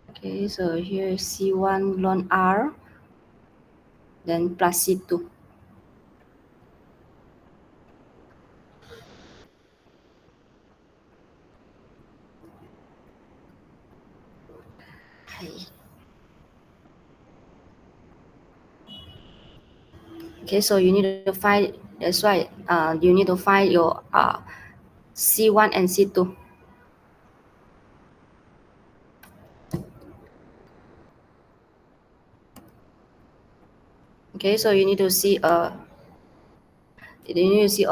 Okay, so here is C1 ln R, then plus C2. Okay, so you need to find, that's why you need to find your C1 and C2. Okay, so you need to see on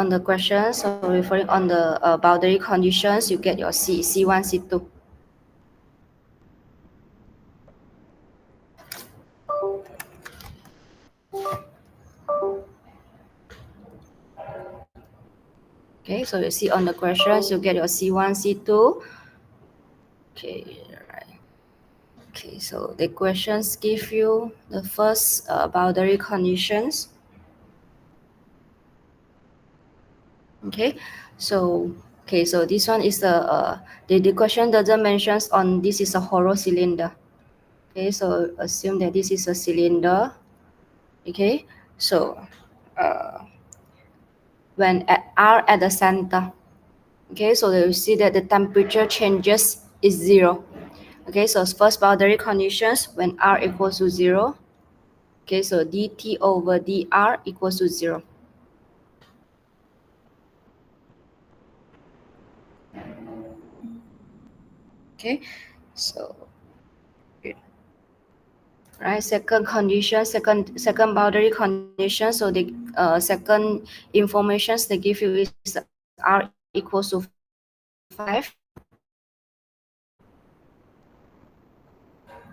the question, so referring on the boundary conditions, you get your C1, C2. Okay, so you see on the questions, you get your C1, C2. Okay, right. Okay, so the questions give you the first boundary conditions. Okay, so this one is the question doesn't mention on this is a hollow cylinder. Okay, so assume that this is a cylinder. Okay, so when at R at the center, okay, so you see that the temperature changes is 0. Okay, so first boundary conditions when R equals to 0. Okay, so dt over dr equals to 0. Okay, so right, second condition, second boundary condition. So the second informations they give you is R equals to 5.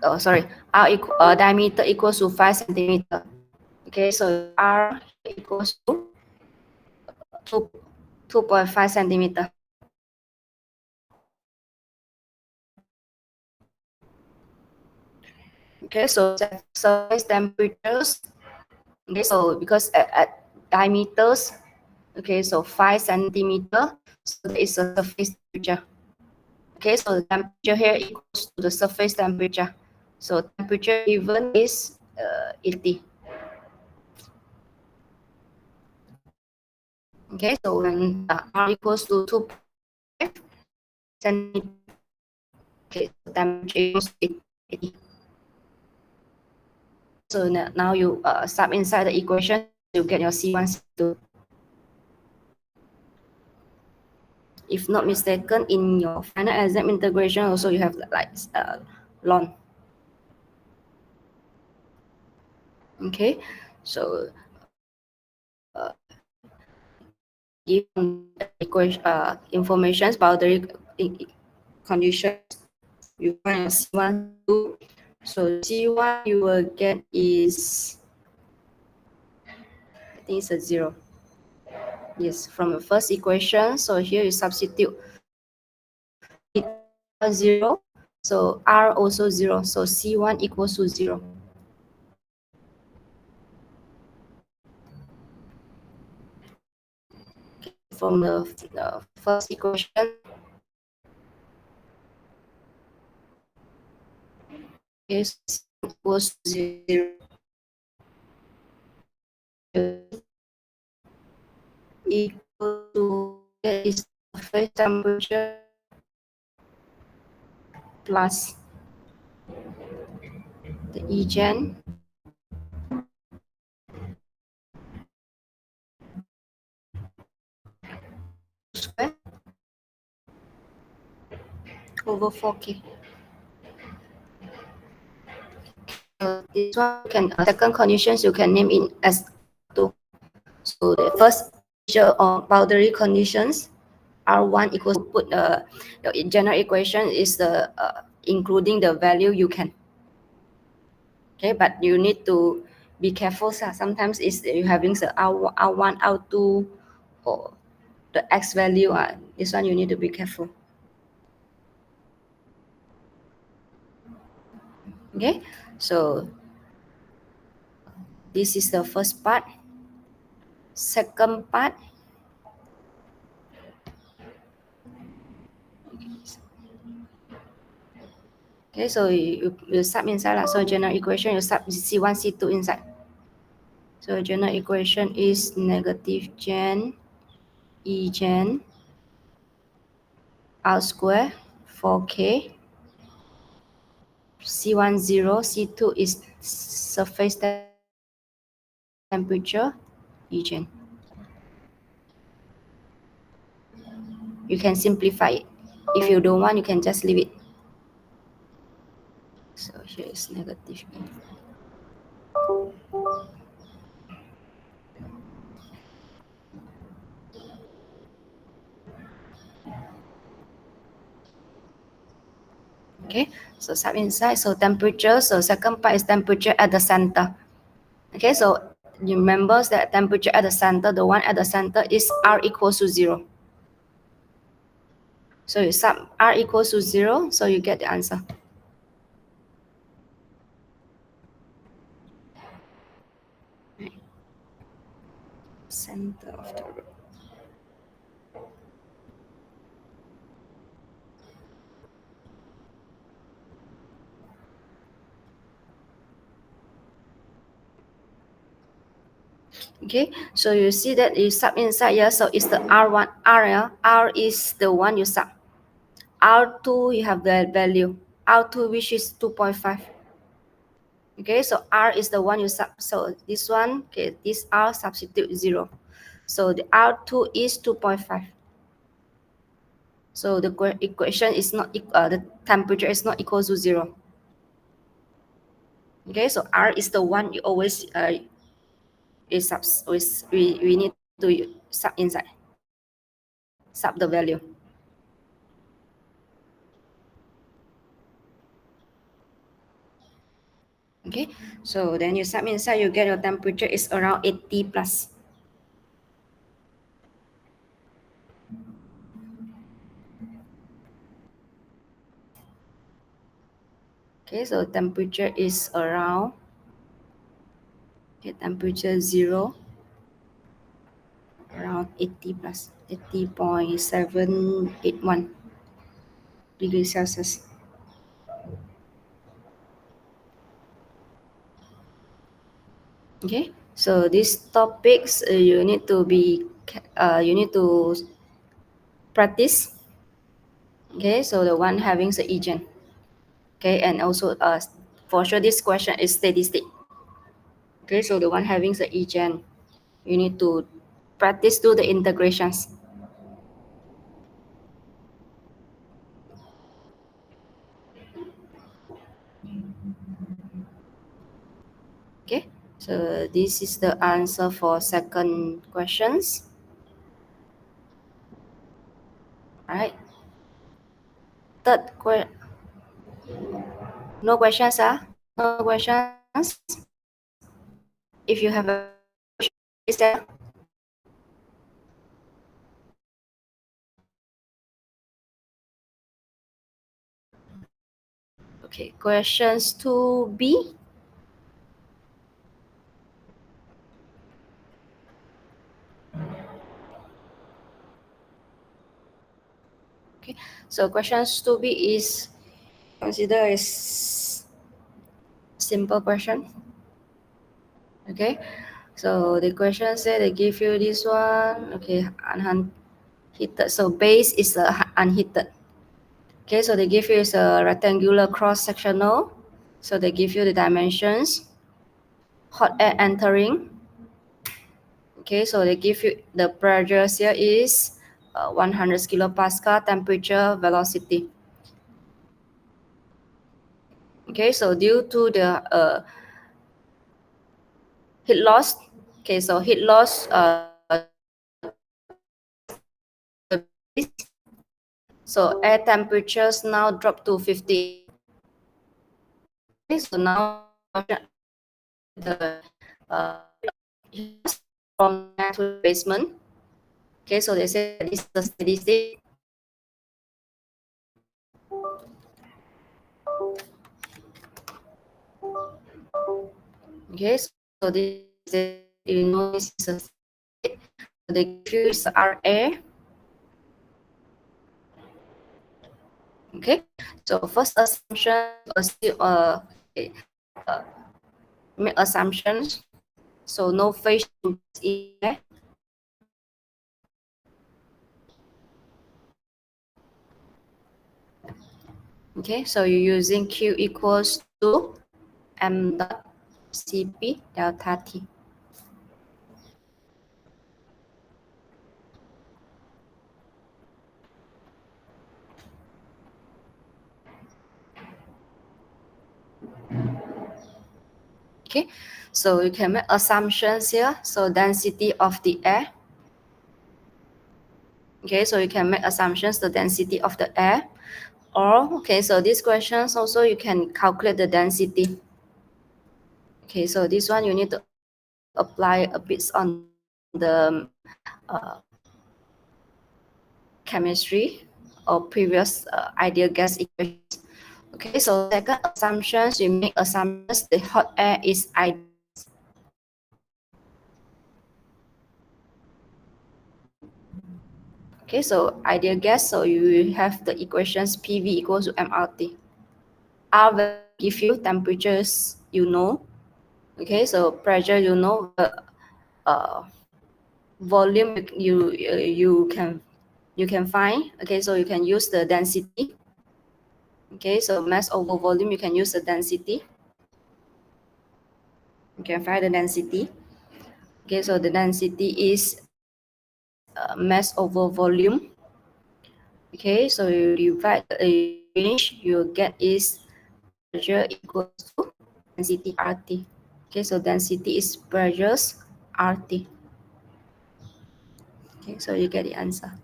Oh, sorry, diameter equals to 5 centimeter. Okay, so R equals to 2.5 centimeter. Okay, so surface temperatures. Okay, so because at diameters, okay, so 5 centimeter, so that is a surface temperature. Okay, so the temperature here equals to the surface temperature. So temperature given is 80. Okay, so when R equals to 2.5 centimeter, okay, so temperature equals to 80. So now you sub inside the equation, you get your C1, C2. If not mistaken, in your final exam integration also you have like ln. Okay, so given equation informations boundary conditions, you find C1, 2. So C1 you will get is, I think it's a 0. Yes, from the first equation. So here you substitute 0. So R also 0. So C1 equals to 0. From the first equation, okay, so C1 equals to 0. Equal to is surface temperature plus the Egen square over 4K. This one can second conditions you can name in as 2. So the first boundary conditions R1 equals, put the general equation is the including the value you can. Okay, but you need to be careful. Sometimes is you having the R1, R2, or the X value. This one you need to be careful. Okay, so this is the first part. Second part, Okay, so you sub inside lah. So general equation you sub C1, C2 inside. So general equation is negative gen E gen R square 4K C1 0, C2 is surface temperature E gen. You can simplify it. If you don't want, you can just leave it. So here is negative E. Okay, so sub inside, so temperature, so second part is temperature at the center. Okay, so you remember that temperature at the center, the one at the center is R equals to 0. So you sub R equals to 0, so you get the answer. Right. Center of the room. Okay, so you see that you sub inside here, so it's the R1, R is the one you sub. R2, you have the value. R2, which is 2.5. Okay, so R is the one you sub. So this one, okay, this R substitute 0. So the R2 is 2.5. So the equation is not, the temperature is not equal to 0. Okay, so R is the one you always, we need to sub inside, sub the value. Okay, so then you sub inside, you get your temperature is around 80 plus. Okay, so temperature is around, okay, temperature 0, around 80 plus, 80.781 degrees Celsius. Okay, so these topics you need to practice. Okay, so the one having the agent. Okay, and also for sure this question is statistic. Okay, so the one having the agent, you need to practice do the integrations. Okay, so this is the answer for second questions. All right. Third question. No questions, No questions. If you have a question, please tell. Okay, questions 2B. Okay, so questions 2B is considered as simple question. Okay, so the question said they give you this one. Okay, unheated. So base is unheated. Okay, so they give you is a rectangular cross sectional. So they give you the dimensions. Hot air entering. Okay, so they give you the pressure here is 100 kilopascal, temperature, velocity. Okay, so due to the heat loss, okay, so heat loss, so air temperatures now drop to 50. Okay, so now the from to basement. Okay, so they say this is the steady state. Okay, so this is, you know, this is a state. The diffuse are air. Okay, so first assumption, assume, okay, uh, make assumptions. So no phase changes in air. Okay, so you're using Q equals to M dot Cp delta T. Okay, so you can make assumptions here. So density of the air. Okay, so you can make assumptions the density of the air. Or, okay, so these questions also you can calculate the density. Okay, so this one you need to apply a bit on the chemistry or previous ideal gas equations. Okay, so second assumptions, you make assumptions the hot air is ideal. Okay, so ideal gas, so you have the equations PV equals to MRT. R will give you temperatures, you know. Okay, so pressure, you know. Volume, you can find. Okay, so you can use the density. Okay, so mass over volume, you can use the density. You can find the density. Okay, so the density is mass over volume. Okay, so you divide the range, you get is pressure equals to density RT. Okay, so density is pressures RT. Okay, so you get the answer.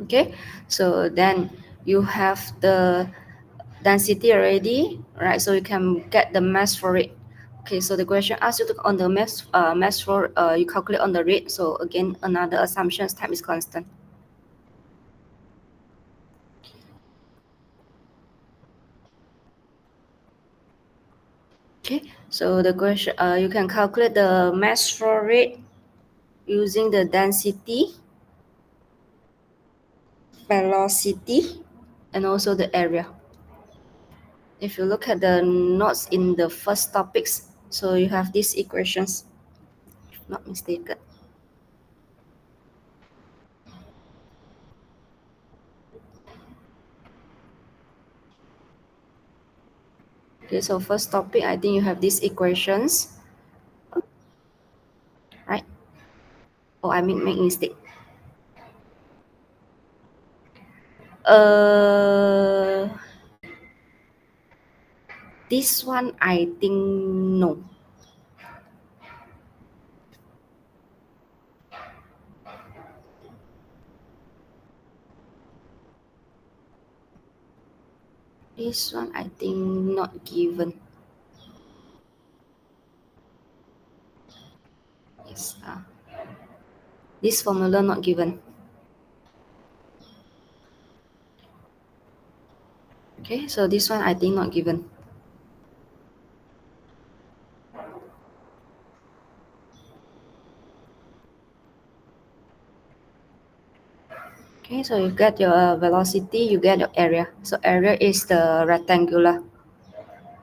Okay, so then you have the density already, right? So you can get the mass for it. Okay, so the question asks you to on the mass for you calculate on the rate. So again, another assumptions time is constant. Okay, so the question you can calculate the mass flow rate using the density, velocity, and also the area. If you look at the notes in the first topics, so you have these equations, if not mistaken. Okay, so first topic, I think you have these equations, right? Oh, I make mistake. Uh, this one I think no. This one I think not given. Yes. This formula not given. Okay, so this one I think not given. Okay, so you get your velocity, you get your area. So area is the rectangular.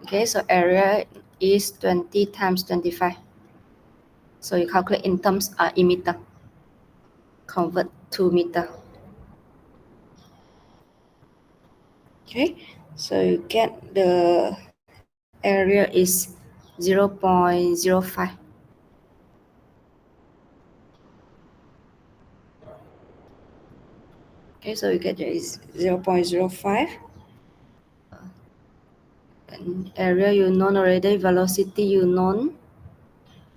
Okay, so area is 20 times 25. So you calculate in terms in meter. Convert to meter. Okay, so you get the area is 0.05. Okay, so you get there is 0.05. And area you known already, velocity you known.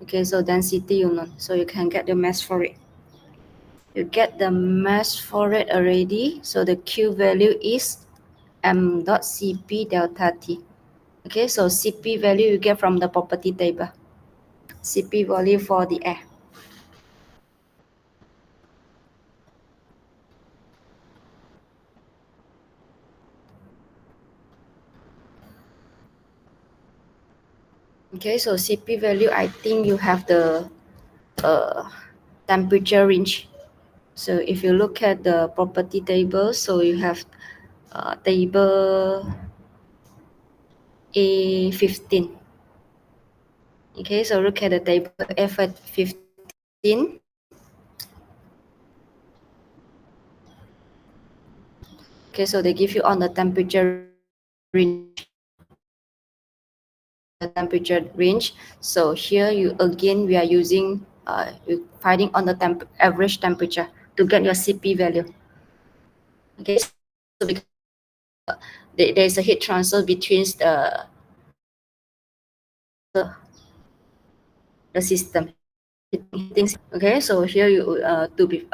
Okay, so density you known. So you can get the mass for it. You get the mass for it already. So the Q value is m dot Cp delta T. Okay, so Cp value you get from the property table. Cp value for the air. Okay, so CP value, I think you have the temperature range. So if you look at the property table, so you have table A15. Okay, so look at the table F15. Okay, so they give you on the temperature range. The temperature range. So here you again we are using you finding on the average temperature to get your CP value. Okay, so because there is a heat transfer between the system. Okay, so here you to be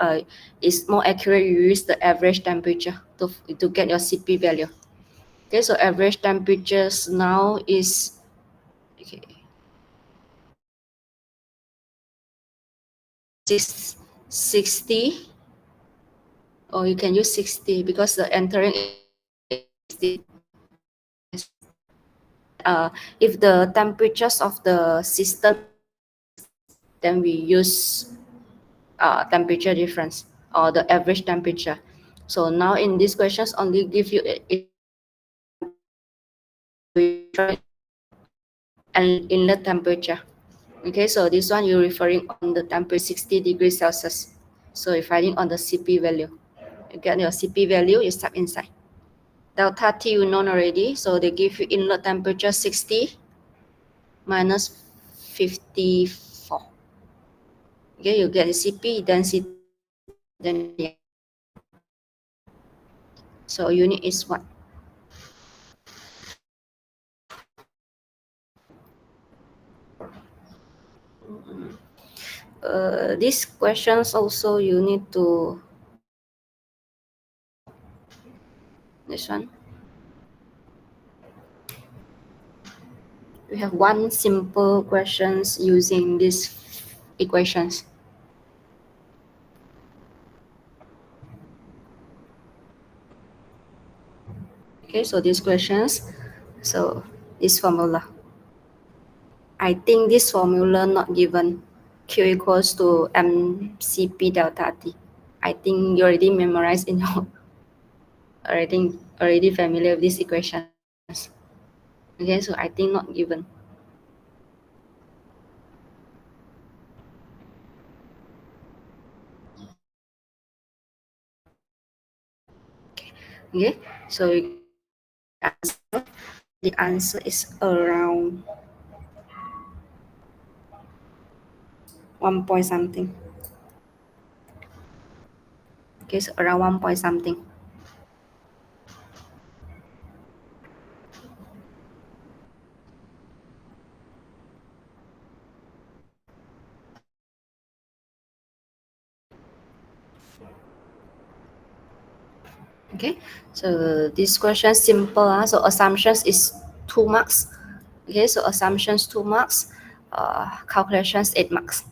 is more accurate. You use the average temperature to get your CP value. Okay, so average temperatures now is okay, 60, or you can use 60 because the entering is 60. If the temperatures of the system, then we use temperature difference or the average temperature. So now in these questions only give you and inlet temperature. Okay, so this one you're referring on the temperature 60 degrees Celsius. So you're finding on the CP value. You get your CP value, you step inside. Delta T you know already, so they give you inlet temperature 60 minus 54. Okay, you get the CP density. Then yeah. So unit is what? These questions also you need to this one. We have one simple questions using these equations. Okay, so these questions, so this formula. I think this formula not given. Q equals to mCp delta T. I think you already memorized in your already familiar with these equations. Okay, so I think not given. Okay, so the answer is around 1 point something. Okay, so around 1 point something. Okay, so this question simple. So assumptions is 2 marks. Okay, so assumptions 2 marks, calculations 8 marks.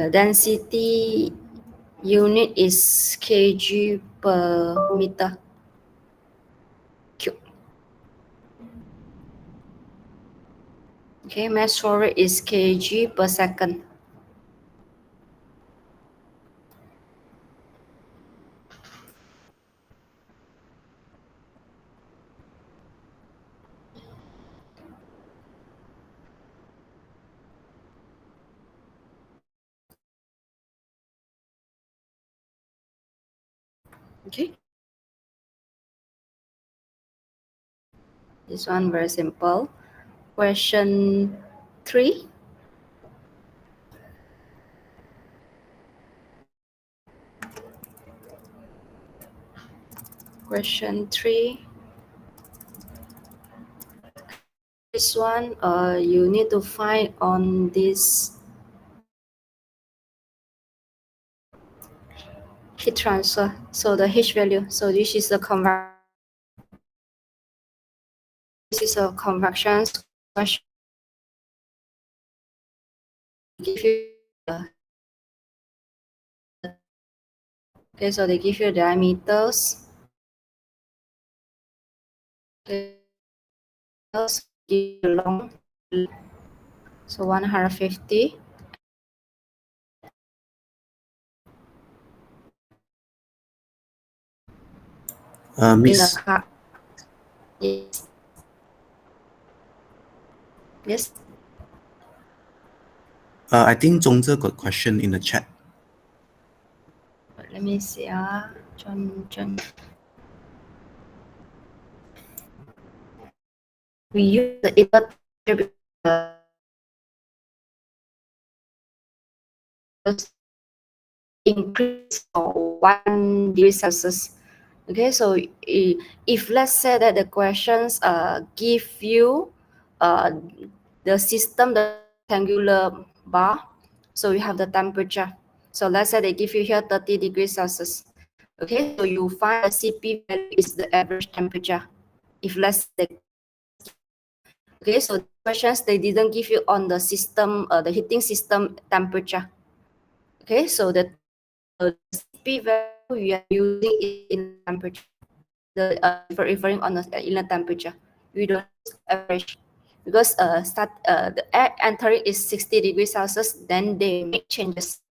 Density unit is kg per meter cube. Okay, mass flow rate is kg per second. Okay, this one very simple. Question 3. Question 3. This one, you need to find on this heat transfer. So the H value. So this is the this is a convection question. Give you okay, so they give you diameters Okay. Give long, so 150. In a Miss, car. Yes. Yes. I think Zhongzhe got question in the chat. Let me see. John. We use the inlet increase for 1 degree Celsius. Okay, so if let's say that the questions give you the system, the rectangular bar, so you have the temperature. So let's say they give you here 30 degrees Celsius. Okay, so you find the CP value is the average temperature. If let's say, okay, so the questions they didn't give you on the system, the heating system temperature. Okay, so the CP value we are using is in temperature. The referring on the inlet temperature. We don't use average because the air entering is 60 degrees Celsius. Then they make changes.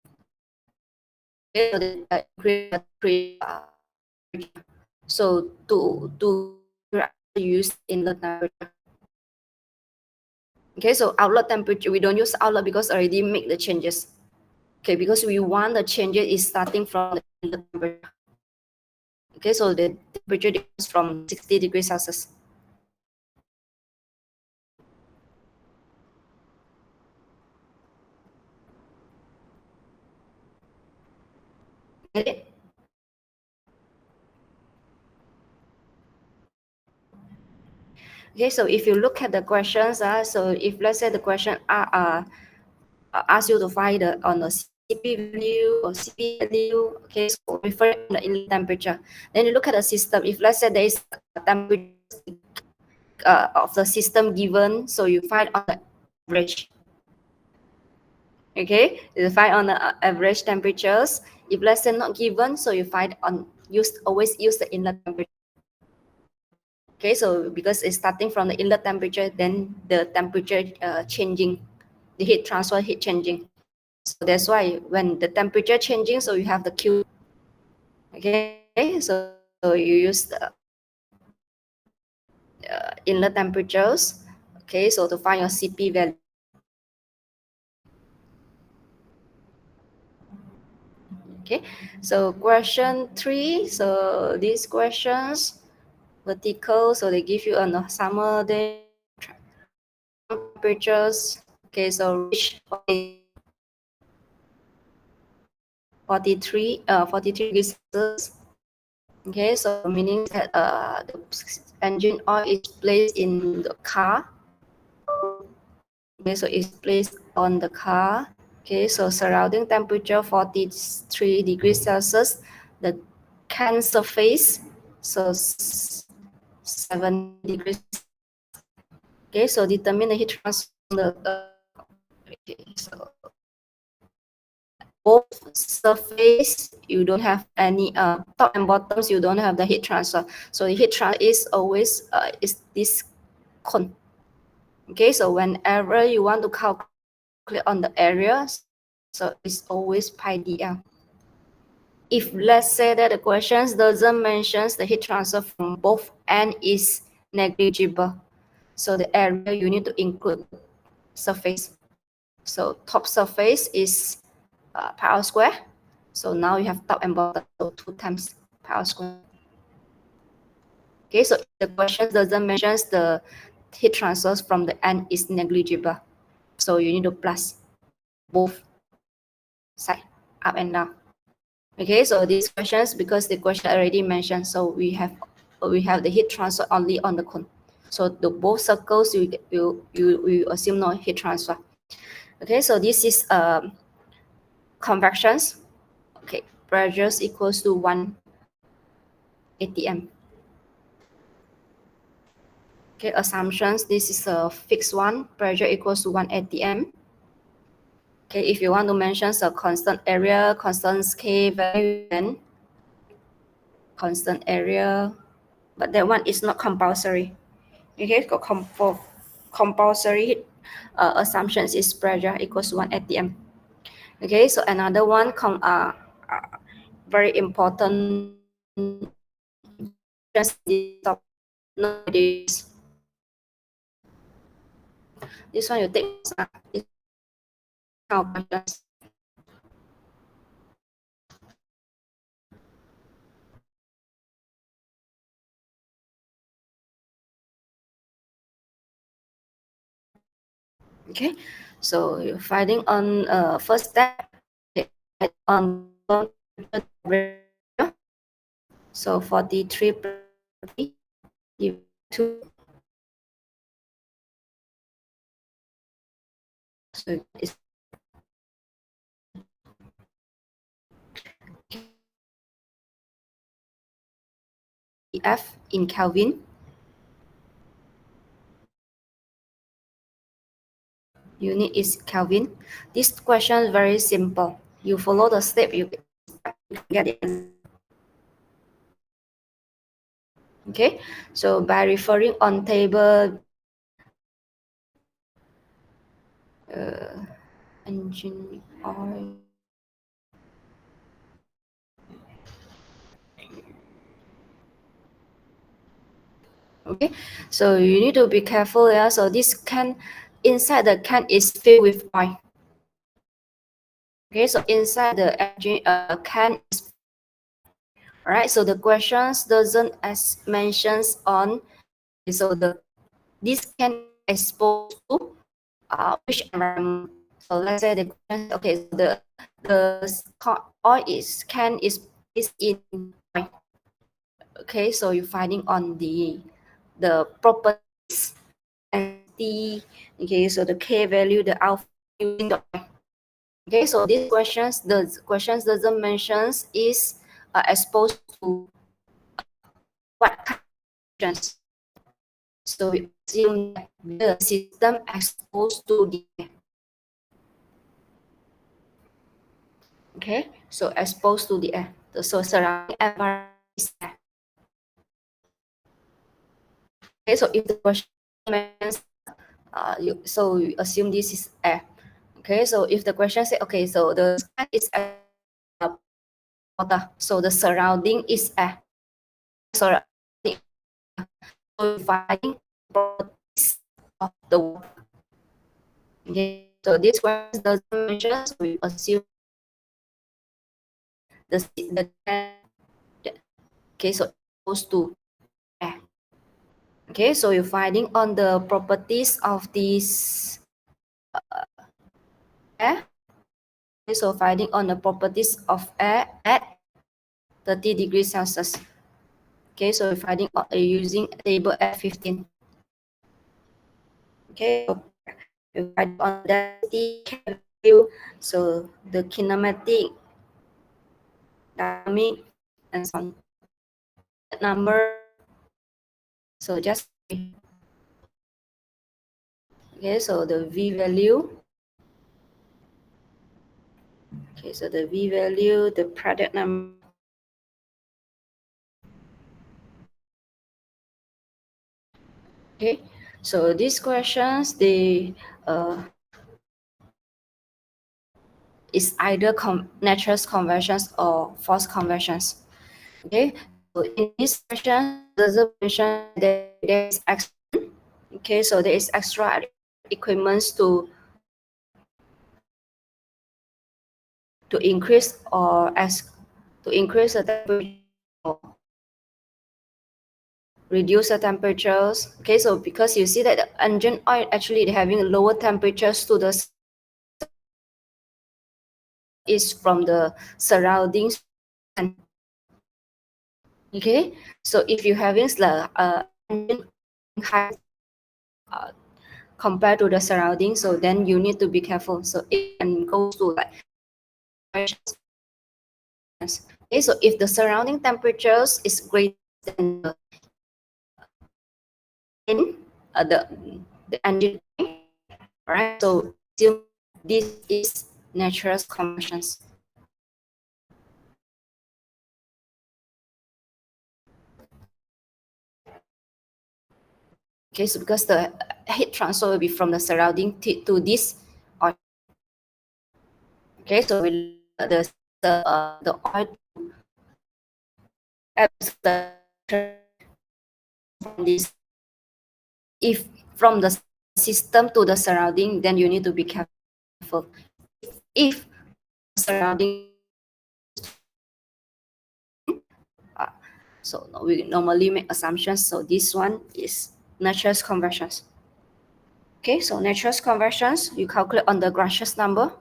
Okay, so they create so to use inlet temperature. Okay, so outlet temperature we don't use outlet because already make the changes. Okay, because we want the changes is starting from the inlet temperature. Okay, so the temperature differs from 60 degrees Celsius. Get it? Okay, so if you look at the questions, so if let's say the question ask you to find on the CP value or CP value, okay, so referring to the inlet temperature. Then you look at the system. If let's say there is a temperature of the system given, so you find on the average. Okay, you find on the average temperatures. If let's say not given, so you find on always use the inlet temperature. Okay, so because it's starting from the inlet temperature, then the temperature changing, the heat transfer heat changing. So that's why when the temperature changing, so you have the Q. Okay, so you use the inlet temperatures. Okay, so to find your CP value. Okay, so question 3. So these questions vertical, so they give you a summer day temperatures. Okay, so reach 43 degrees Celsius. Okay, so meaning that the engine oil is placed in the car. Okay, so it's placed on the car. Okay, so surrounding temperature 43 degrees Celsius. The can surface, so 7 degrees. Okay, so determine the heat transfer. Okay, so both surface you don't have any top and bottoms you don't have the heat transfer. So the heat transfer is always is this cone. Okay, so whenever you want to calculate on the area, so it's always pi dl. If let's say that the questions doesn't mention the heat transfer from both ends is negligible, so the area you need to include surface. So top surface is pi r square. So now you have top and bottom, so 2 times pi r square. Okay, so if the question doesn't mention the heat transfers from the end is negligible, so you need to plus both side, up and down. Okay, so these questions, because the question already mentioned, so we have the heat transfer only on the cone. So the both circles you assume no heat transfer. Okay, so this is convections. Okay, pressures equals to 1 atm. Okay, assumptions, this is a fixed one, pressure equals to 1 atm. Okay, if you want to mention a constant area, constant K value, then constant area, but that one is not compulsory. Okay, for compulsory assumptions is pressure equals 1 atm. Okay, so another one very important just nowadays. This one you take this kind of questions. Okay, so you're finding on first step on so 43 give 2, so it's F in Kelvin. Unit is Kelvin. This question is very simple. You follow the step, you get it. Okay, so by referring on table engine oil. Okay, so you need to be careful. Yeah, so this can inside the can is filled with oil. Okay, so inside the engine can is right. So the questions doesn't as mentions on. So this can expose to which environment. So let's say the question. Okay, so the oil is in oil. Okay, so you're finding on the properties and the okay, so the k value, the alpha using the okay, so these questions, the questions doesn't mentions is exposed to what kind of questions. So we assume that the system exposed to the okay, so exposed to the air, so surrounding environment is air. Okay, so if the question mentions so you assume this is air. Okay, so if the question say okay, so the sky is water, so the surrounding is air. So finding properties of the water. Okay, so this question doesn't mention, so we assume the okay, so goes to air. Okay, so you're finding on the properties of this air. Okay, so finding on the properties of air at 30 degrees Celsius. Okay, so we're finding using table F15. Okay, so we're finding on density value, so the kinematic, dynamic, and so on. Number, so just okay, so the V value. Okay, so the V value, the product number. Okay, so these questions, they is either natural conversions or forced conversions. Okay, so in this question, the mention there is extra. Okay, so there is extra equipments to increase or to increase the temperature or reduce the temperatures. Okay, so because you see that the engine oil actually having lower temperatures to the is from the surroundings. Okay, so if you having engine high compared to the surroundings, so then you need to be careful. So it can go to like okay, so if the surrounding temperatures is greater than the engine, right? So this is natural combustions. Okay, so because the heat transfer will be from the surrounding to this oil. Okay, so we the oil absorbs the from this. If from the system to the surrounding, then you need to be careful. If surrounding, so we normally make assumptions. So this one is natural conversions. Okay, so natural conversions, you calculate on the Gratius number.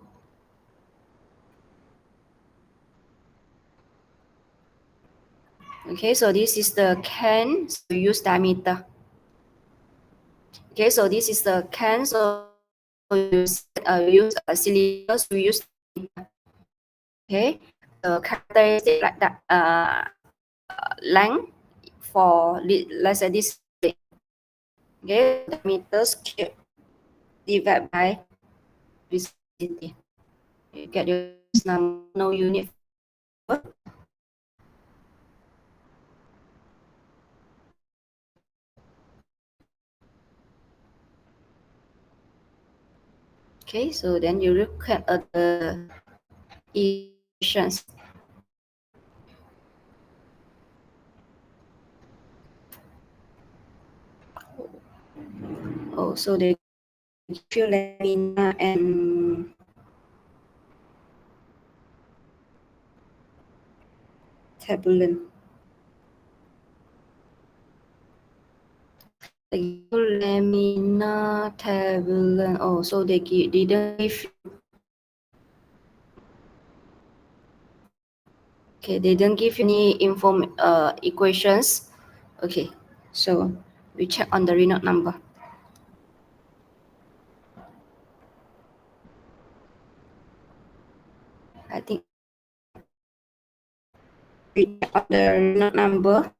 Okay, so this is the can, so we use diameter. Okay, so this is the can, so we use cylinders, we use, okay, the characteristic like that, length for, let's say this, okay, diameters cube divided by viscosity. You get your number, no unit. Okay, so then you look at the equations. Oh, so they give you lamina and turbulent. They give you lamina, turbulent. Oh, so they didn't give. Okay, they didn't give you any equations. Okay, so we check on the Reynolds number. I think we check on the Reynolds number.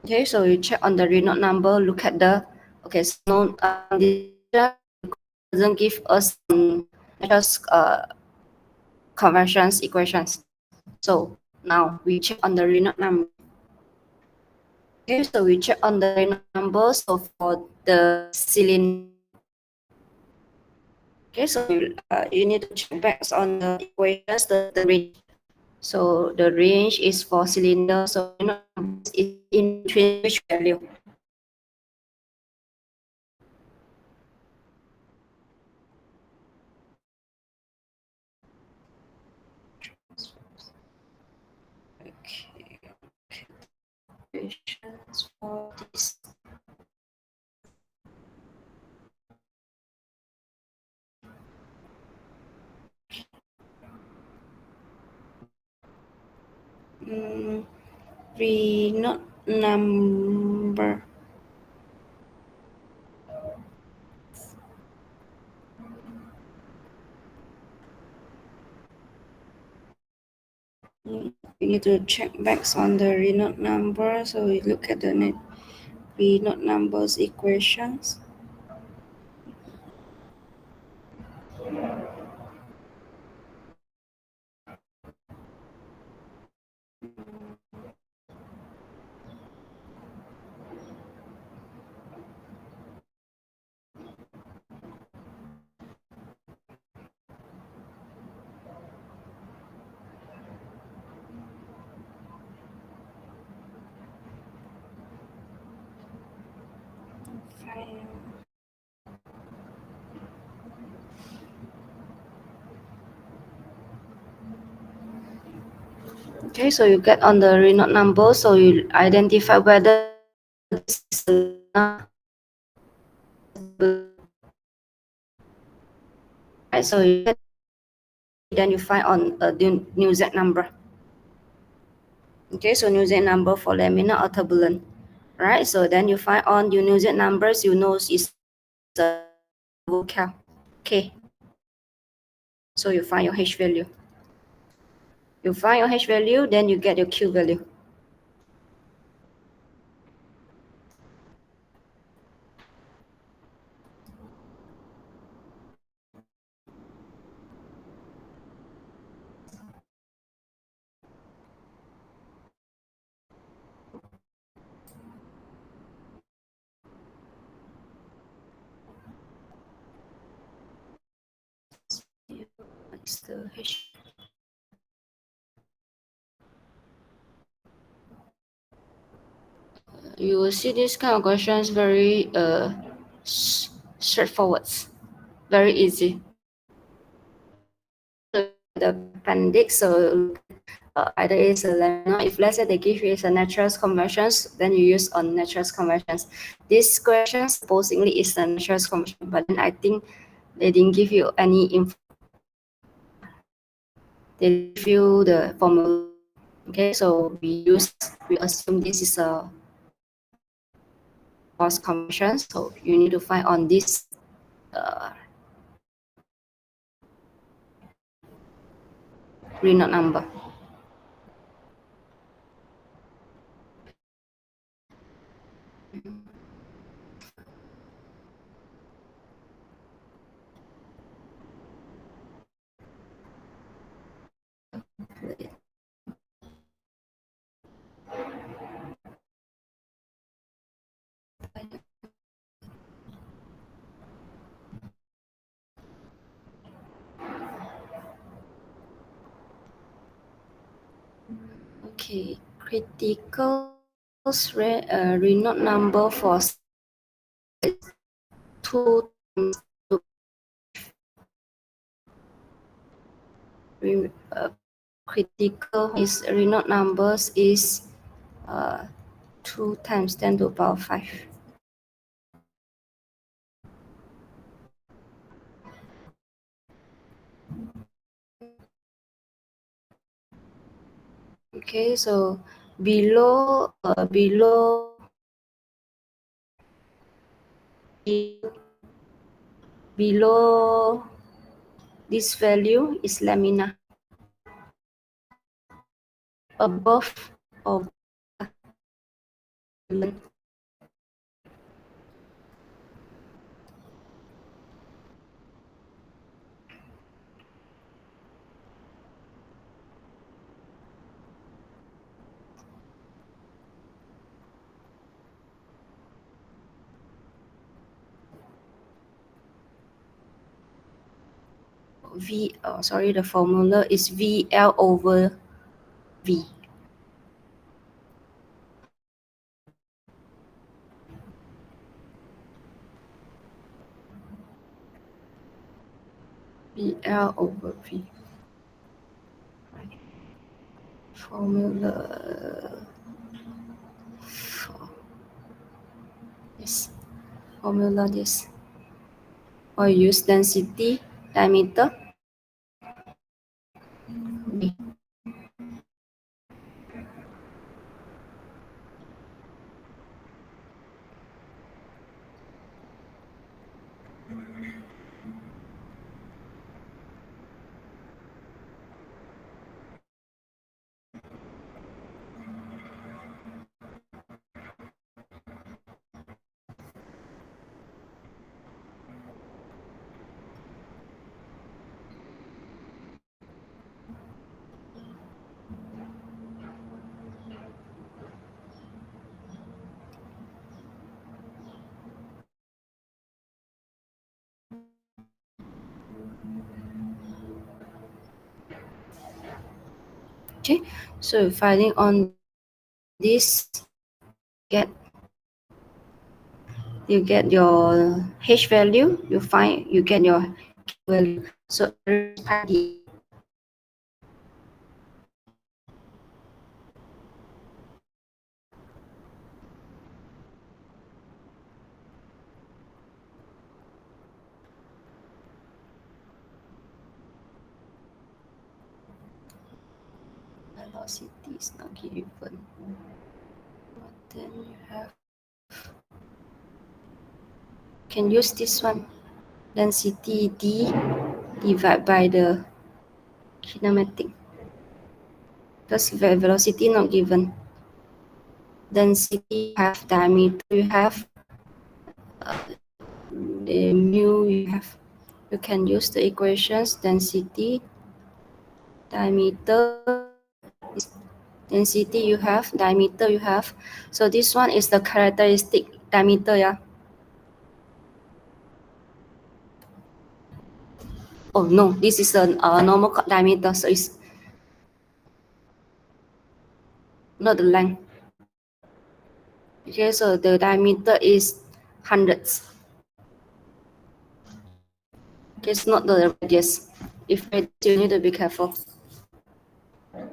Okay, so you check on the Reynolds number, look at the, okay, so this doesn't give us just conversions equations. So now we check on the Reynolds number. Okay, so we check on the Reynolds number. So for the cylinder, okay, so you need to check back on the equations, the range. So the range is for cylinder, so is in between which value? Okay, equations for this. Reynolds number. We need to check back on the Reynolds number. So we look at the Reynolds numbers equations. Okay, so you get on the Reynolds number, so you identify whether this is right, so then you find on a new Z number. Okay, so new Z number for laminar or turbulent, right? So then you find on your new Z numbers, you know is the vocab. Okay, so you find your H value. You find your H value, then you get your Q value. the H. You will see this kind of questions very straightforward, very easy. The appendix, so either is a laminar. If let's say they give you is a natural conversions, then you use on natural conversions. This question supposedly is a natural conversion, but then I think they didn't give you any info. They give you the formula. Okay, so we assume this is a cross conversion. So you need to find on this Reynolds number. Okay, critical Reynolds number for 2 times critical is Reynolds numbers is 2 times 10 to the power 5. Okay, so below this value is laminar. Above of the formula is VL over V. VL over V. Formula formula this. Or use density diameter. V. Okay, so finding on this, you get your H value, you get your K value. So velocity is not given. But then you can use this one, density D divided by the kinematic. Because velocity not given. Density you have diameter, you have the mu you have. You can use the equations density, diameter, density you have, diameter you have. So this one is the characteristic diameter, yeah. Oh no, this is a normal diameter, so it's not the length. Okay, so the diameter is hundreds. Okay, it's not the radius. If radius, you need to be careful.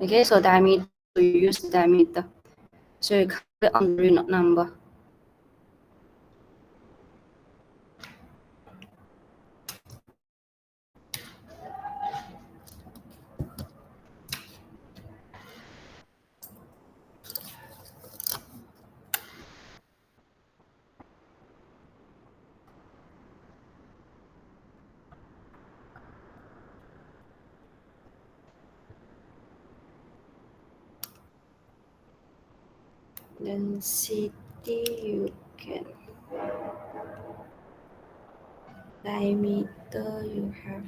Okay, so diameter, you use diameter. So you calculate on the Reynolds number. Density, you can diameter, you have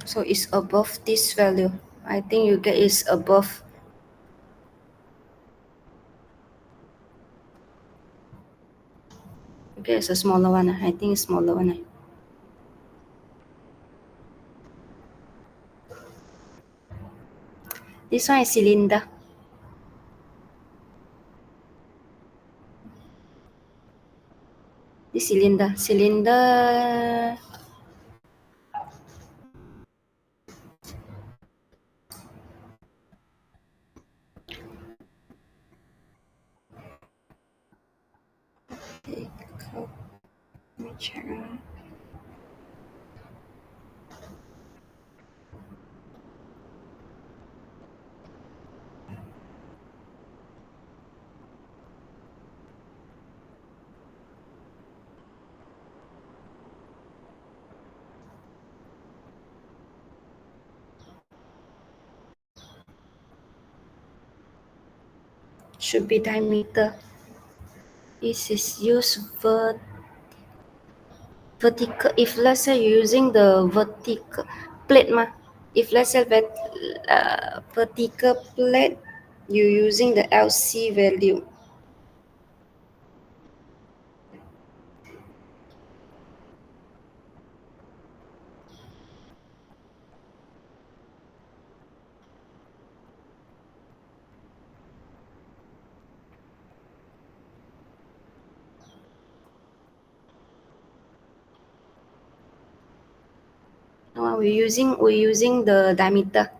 so it's above this value. I think you get is above. Okay, it's a smaller one. I think it's smaller one. This one is cylinder. This cylinder. Okay, let me check. Should be diameter. This is used vertical. If let's say you're using the vertical plate, if let's say vertical plate, you're using the LC value. No, we're using the diameter.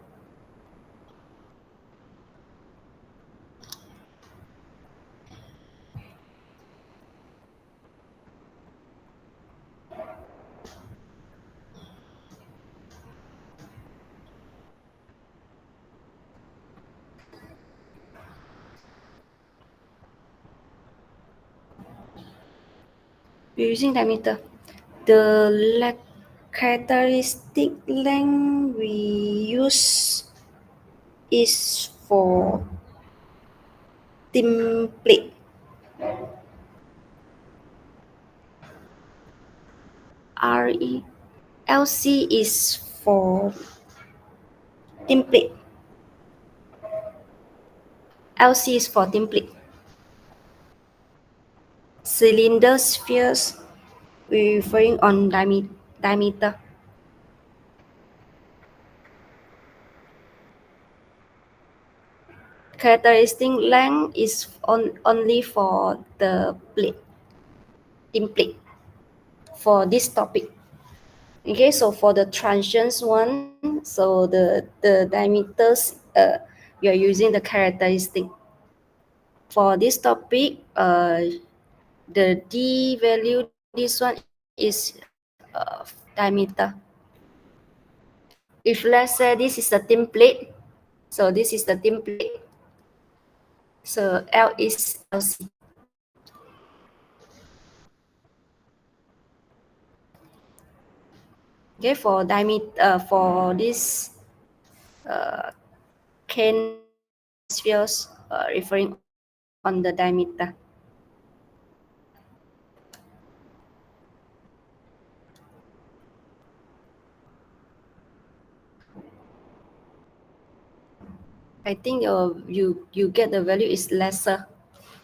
We're using diameter. The characteristic length we use is for template. RE. LC is for template. LC is for template. Cylinder spheres, we're referring on diameter. Characteristic length is only for the plate, template, for this topic. Okay, so for the transients one, so the diameters, you're using the characteristic. For this topic, the D value, this one is diameter. If let's say this is the template, so this is the template, so L is LC. Okay, for diameter, for this cane spheres, referring on the diameter. I think you get the value is lesser.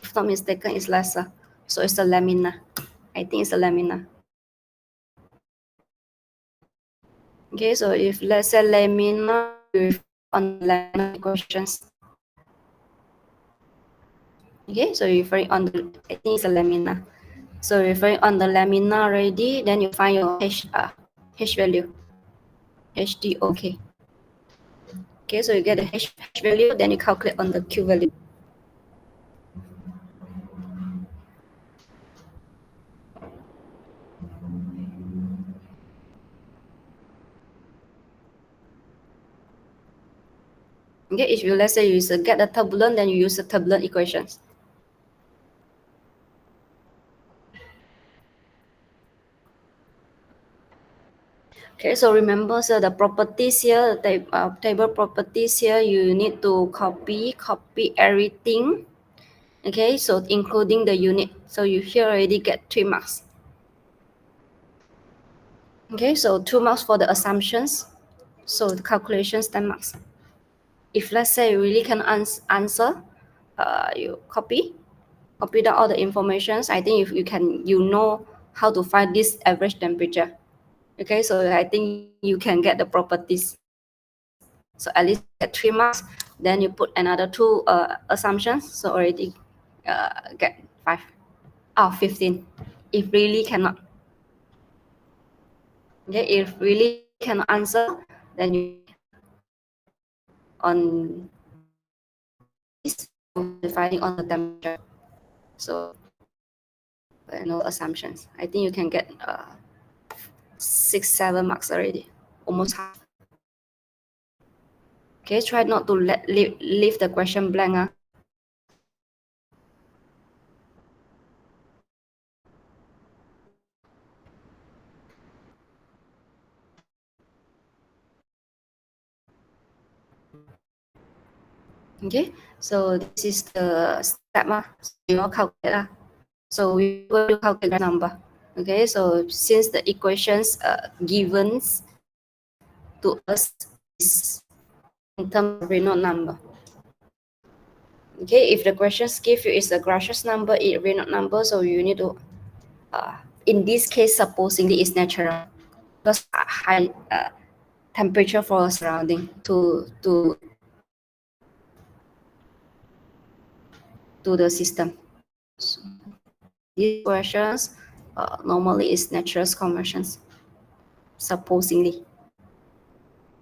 If not mistaken, it's lesser. So it's a lamina. I think it's a lamina. Okay, so if let's say lamina, on lamina equations. Okay, so referring on the, I think it's a lamina. So referring on the lamina already, then you find your H value, HDOK. Okay, so you get the H value, then you calculate on the Q value. Okay, if you let's say you get the turbulent, then you use the turbulent equations. Okay, so remember, so the properties here, the table properties here, you need to copy everything. Okay, so including the unit. So you here already get 3 marks. Okay, so 2 marks for the assumptions. So the calculations 10 marks. If let's say you really can answer, you copy down all the informations. I think if you know how to find this average temperature. Okay, so I think you can get the properties. So at least get 3 marks. Then you put another 2 assumptions. So already get 5 out of 15. If really cannot. Okay, if really cannot answer, then you on this defining on the temperature. So no assumptions. I think you can get 6, 7 marks already, almost half. Okay, try not to leave the question blank. Okay, so this is the step. So you will calculate. So we will calculate the number. Okay, so since the equations given to us is in terms of Reynolds number. Okay, if the questions give you is a Gaussian number, it Reynolds number, so you need to, in this case, supposingly it's natural, because high temperature for surrounding to the system. So these questions normally is natural conversions, supposingly.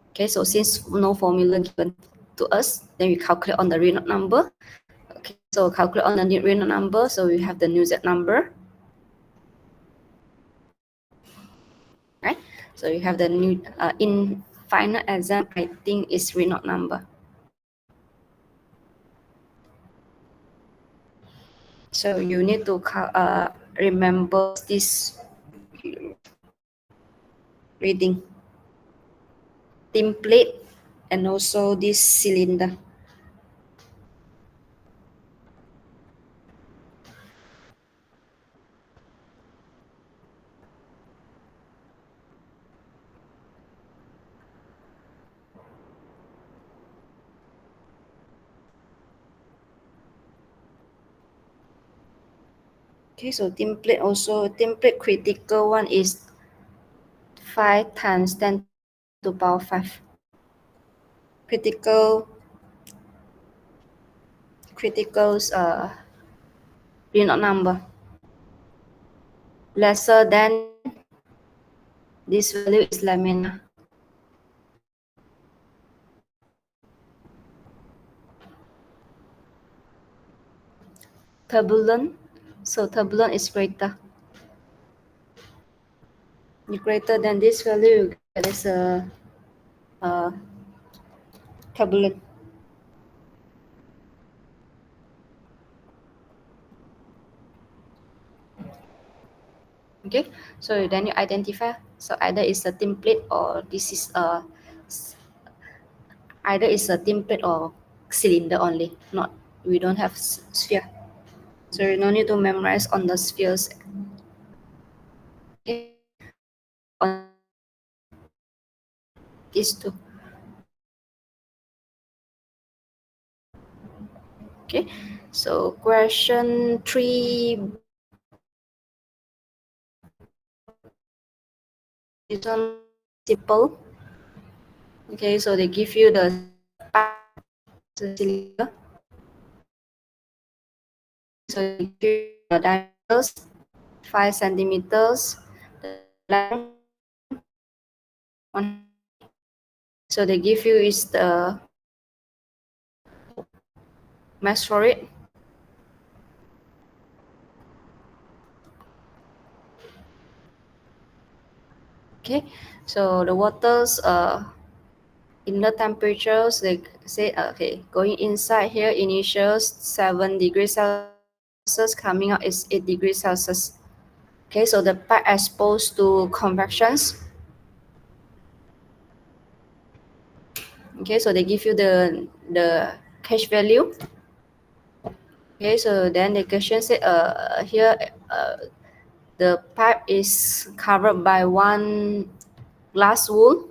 Okay, so since no formula given to us, then we calculate on the Reynolds number. Okay, so calculate on the Reynolds number, so we have the new Z number. Right? So you have the new, in final exam, I think is Reynolds number. So you need to remember this reading. Template and also this cylinder. Okay, so template critical one is 5 times 10 to the power 5. Critical's Reynolds number lesser than this value is lamina. Turbulent, so turbulent is greater. Greater than this value, that is a turbulent. Okay, so then you identify. So either it's a template or this is either it's a template or cylinder only. Not, we don't have sphere. So you don't need to memorize on the spheres. Okay. On these two. Okay, so question 3. This one simple. Okay, so they give you the cylinder. So they give you the diameters, 5 centimeters, the length, 1. So they give you is the mesh for it. Okay, so the water's inlet temperatures, they say, okay, going inside here, initial 7 degrees Celsius, coming out is 8 degrees Celsius. Okay, so the pipe exposed to convections. Okay, so they give you the cache value. Okay, so then the question said, here the pipe is covered by one glass wool.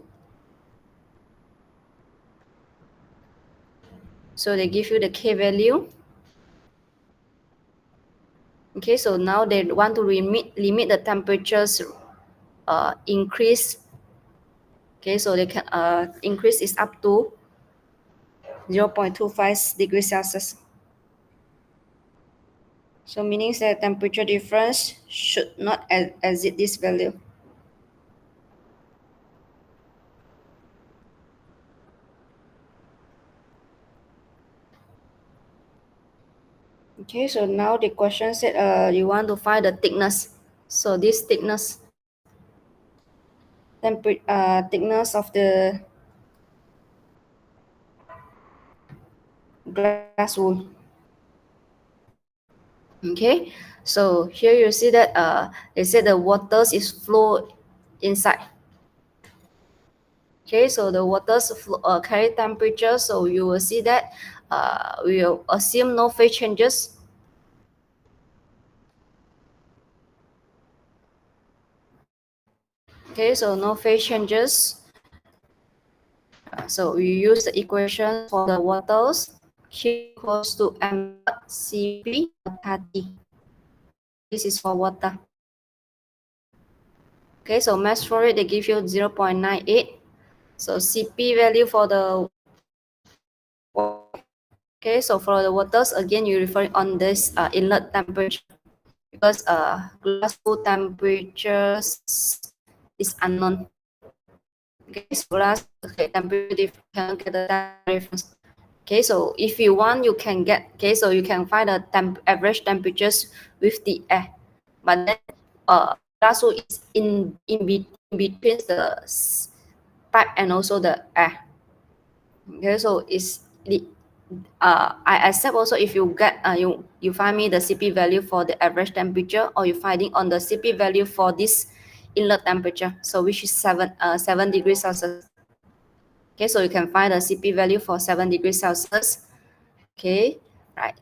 So they give you the K value. Okay, so now they want to limit the temperatures increase. Okay, so they can increase is up to 0.25 degrees Celsius. So meaning that temperature difference should not exceed this value. Okay, so now the question said you want to find the thickness. So this thickness, thickness of the glass wool. Okay, so here you see that they said the waters is flow inside. Okay, so the waters carry temperature, so you will see that we will assume no phase changes. Okay, so no phase changes. So we use the equation for the waters. Q equals to m Cp delta T. This is for water. Okay, so mass flow rate, they give you 0.98. So Cp value for the, okay, so for the waters, again, you refer on this inlet temperature, because glass wool temperatures is unknown. Okay, so glass temperature can get the difference. Okay, so if you want, you can get, okay, so you can find the average temperatures with the air, but then glass wool is in between the pipe and also the air. Okay, so it's the I accept also if you get you find me the CP value for the average temperature, or you finding on the CP value for this inlet temperature, so which is 7 degrees Celsius. Okay, so you can find the CP value for 7 degrees Celsius. Okay, right.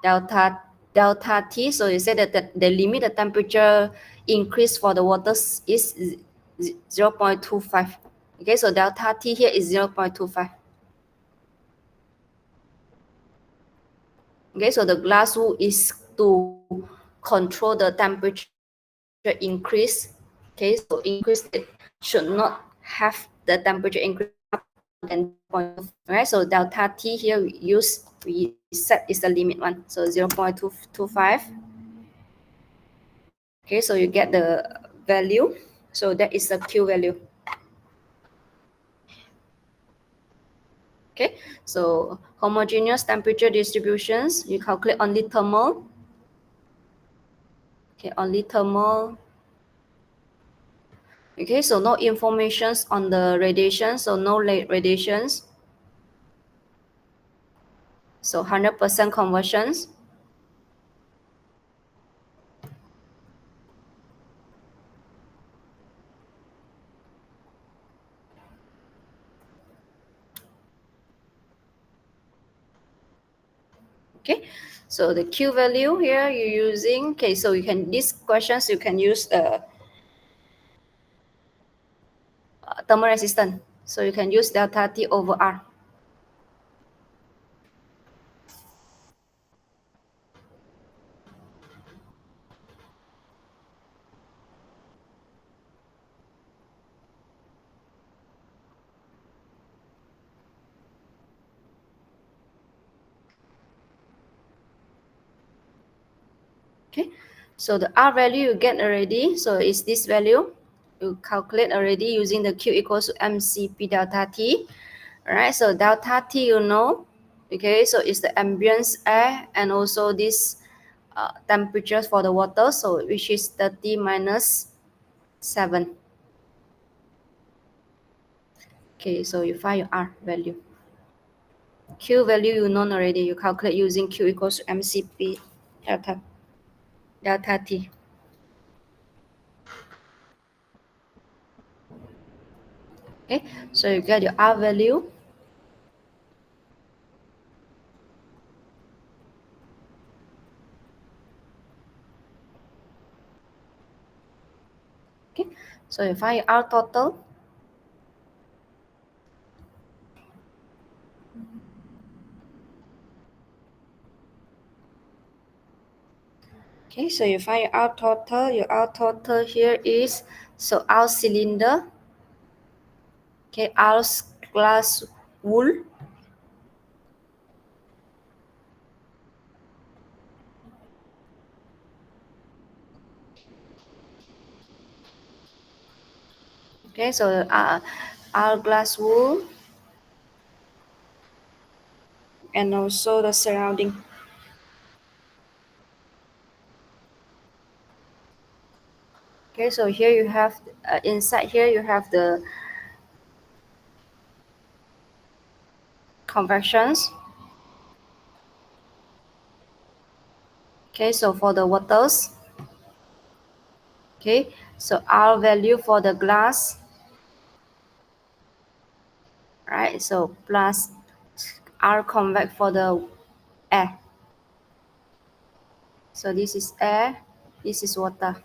Delta T, so you say that the limit the temperature increase for the waters is 0.25. Okay, so delta T here is 0.25. Okay, so the glass wool is to control the temperature increase. Okay, so increase it should not have the temperature increase up than 0.2. Right, so delta T here we set is the limit one, so 0.225. Okay, so you get the value, so that is the Q value. Okay, so homogeneous temperature distributions, you calculate only thermal. Okay, only thermal. Okay, so no informations on the radiation, so no radiations. So 100% conversions. Okay, so the Q value here you're using, okay, so you can, these questions you can use thermal resistance. So you can use delta T over R. Okay, so the R value you get already, so is this value. You calculate already using the Q equals to mCp delta T. All right, so delta T you know, okay, so it's the ambient air and also this temperature for the water, so which is 30 minus 7. Okay, so you find your R value. Q value you know already, you calculate using Q equals to mCp delta T. Okay, so you get your R value. Okay, so you find your R total. Okay, so you find your R total. Your R total here is, so R cylinder, okay, R glass wool, okay, so R glass wool, and also the surrounding. Okay, so here you have, inside here you have the conversions. Okay, so for the waters, okay, so R value for the glass, right, so plus R convert for the air. So this is air, this is water.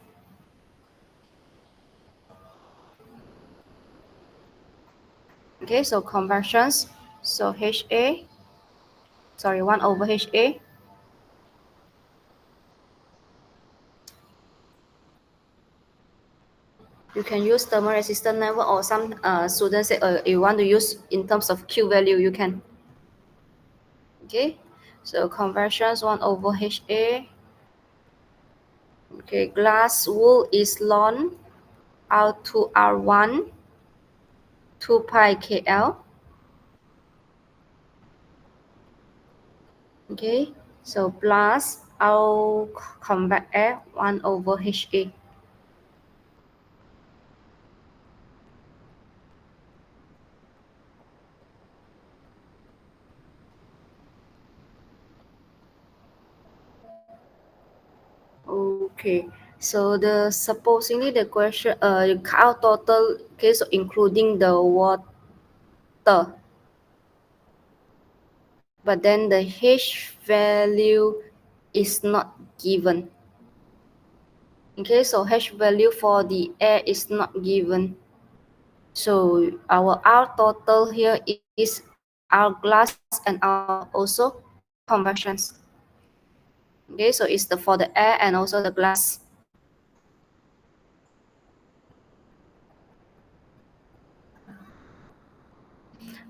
Okay, so conversions, so HA, sorry, 1 over HA. You can use thermal resistance level, or some students say you want to use in terms of Q value, you can. Okay, so conversions 1 over HA. Okay, glass wool is ln R2 R1 2 pi KL. Okay, so plus I'll convert air 1 over HA. Okay, so the supposedly the question count total, okay, so including the water, but then the H value is not given. Okay, so H value for the air is not given. So our R total here is our glass and our also conversions. Okay, so it's the for the air and also the glass.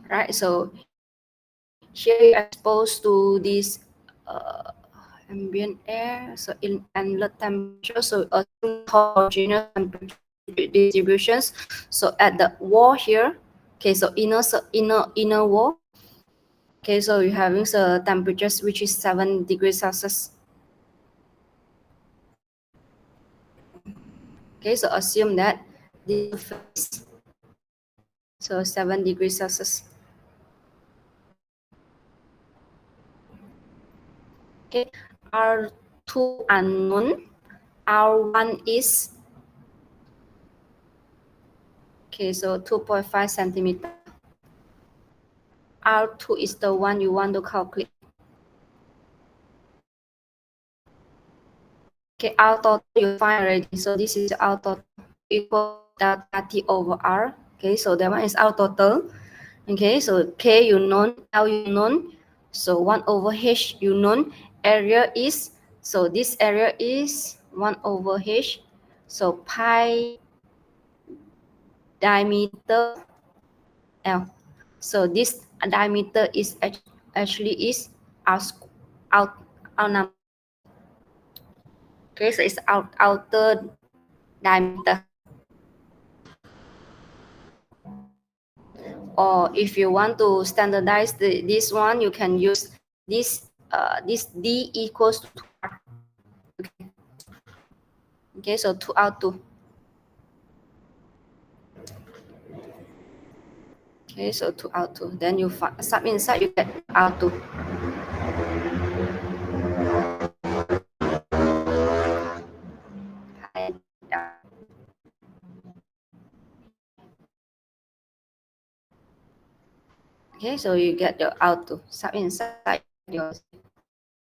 Right, so here you're exposed to this ambient air, so in inlet temperature, so a homogeneous temperature distributions. So at the wall here, okay, so inner wall, okay, so you're having the temperatures which is 7 degrees Celsius. Okay, so assume that this surface, so 7 degrees Celsius. Okay, R2 unknown, R1 is, okay, so 2.5 centimeter. R2 is the one you want to calculate. Okay, R total you find already. So this is R total equal delta T over R. Okay, so that one is R total. Okay, so K you known, L you known. So 1 over H you known. Area is, so this area is 1 over H. So pi diameter L. So this diameter is actually is R number. Okay, so it's outer diameter. Or if you want to standardize this one, you can use this this D equals to 2R. Okay, so 2R2. Okay, so 2R2. Then you sub inside, you get R2. Okay, so you get your R2. Sub inside your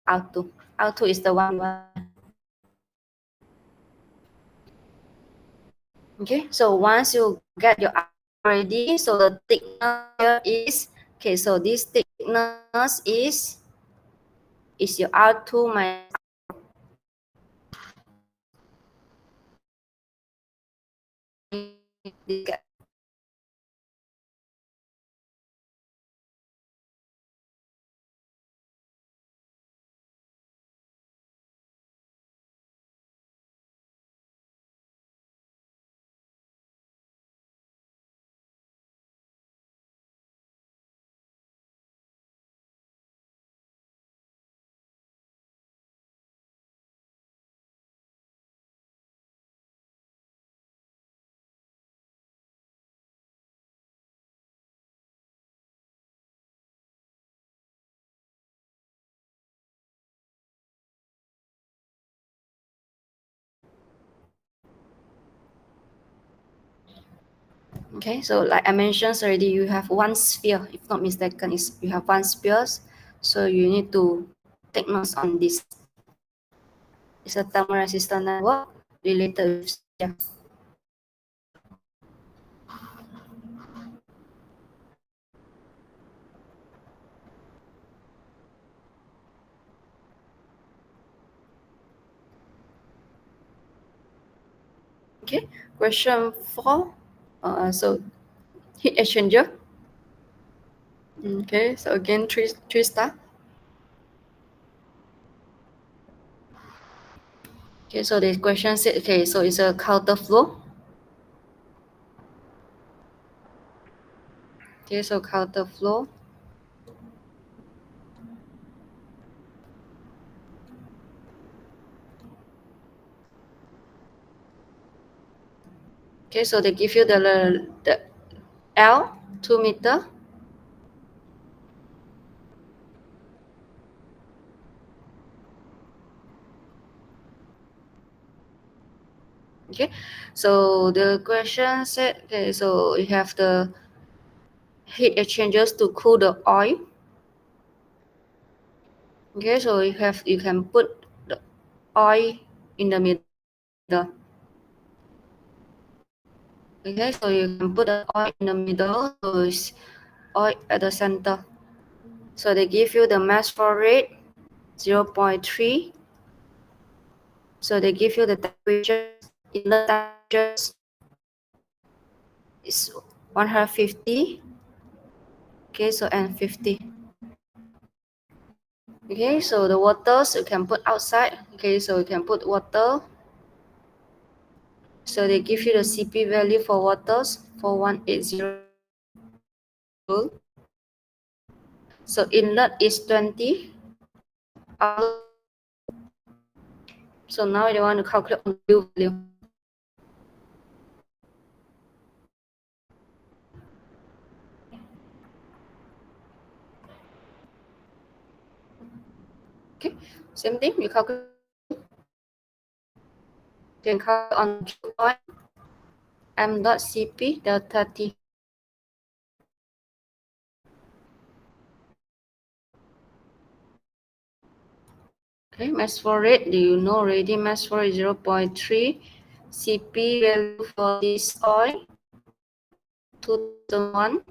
R2. R2 is the one. Okay, so once you get your already, so the thickness here is, okay, so this thickness is your R2 minus Okay, so like I mentioned already, you have one sphere. If not mistaken, is you have one sphere, so you need to take notes on this. It's a thermoresistor network related with sphere. Okay, question 4. So heat exchanger. Okay, so again three star. Okay, so the question said, okay, so it's a counter flow. Okay, so counter flow. Okay, so they give you the L 2 meter. Okay, so the question said, okay, so you have the heat exchangers to cool the oil. Okay, so you can put the oil in the middle. Okay, so you can put the oil in the middle, so it's oil at the center. So they give you the mass flow rate 0.3. So they give you the temperature, inlet temperatures is 150. Okay, so and 50. Okay, so the waters you can put outside. Okay, so you can put water. So they give you the CP value for waters for 180. So inlet is 20. So now they want to calculate on U value. Okay, same thing, you calculate. You can calculate on Q point M dot CP delta T. Okay, mass flow rate, do you know already? Mass flow is 0.3. CP value for this oil, 2001.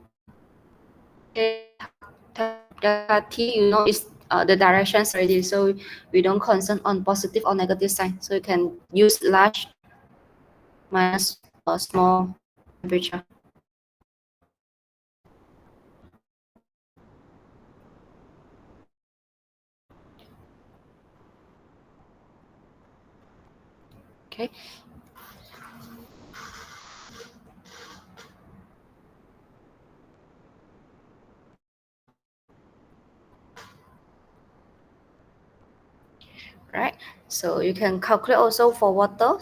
Delta T, you know, is the directions already, so we don't concern on positive or negative sign. So you can use large minus or small temperature. Okay. Right. So you can calculate also for water.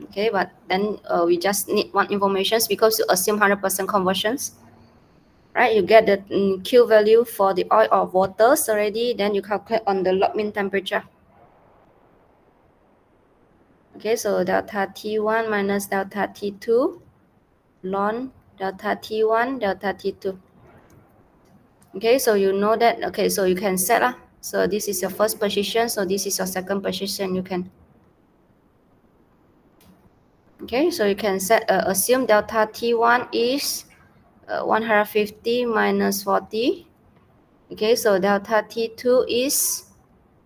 Okay, but then we just need one information because you assume 100% conversions. Right, you get the Q value for the oil or waters already, then you calculate on the log mean temperature. Okay, so delta T1 minus delta T2 ln delta T1 delta T2. Okay, so you know that. Okay, so you can set lah. So this is your first position, so this is your second position. You can. Okay, so you can set assume delta T1 is 150 minus 40. Okay, so delta T2 is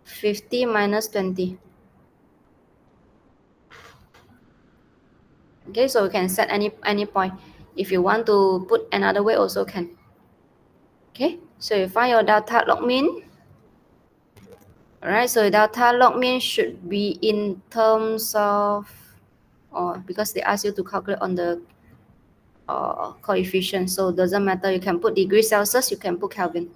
50 minus 20. Okay, so you can set any point. If you want to put another way also can. Okay, so you find your delta log mean. Alright, so delta log mean should be in terms of, because they ask you to calculate on the coefficient, so it doesn't matter. You can put degree Celsius, you can put Kelvin.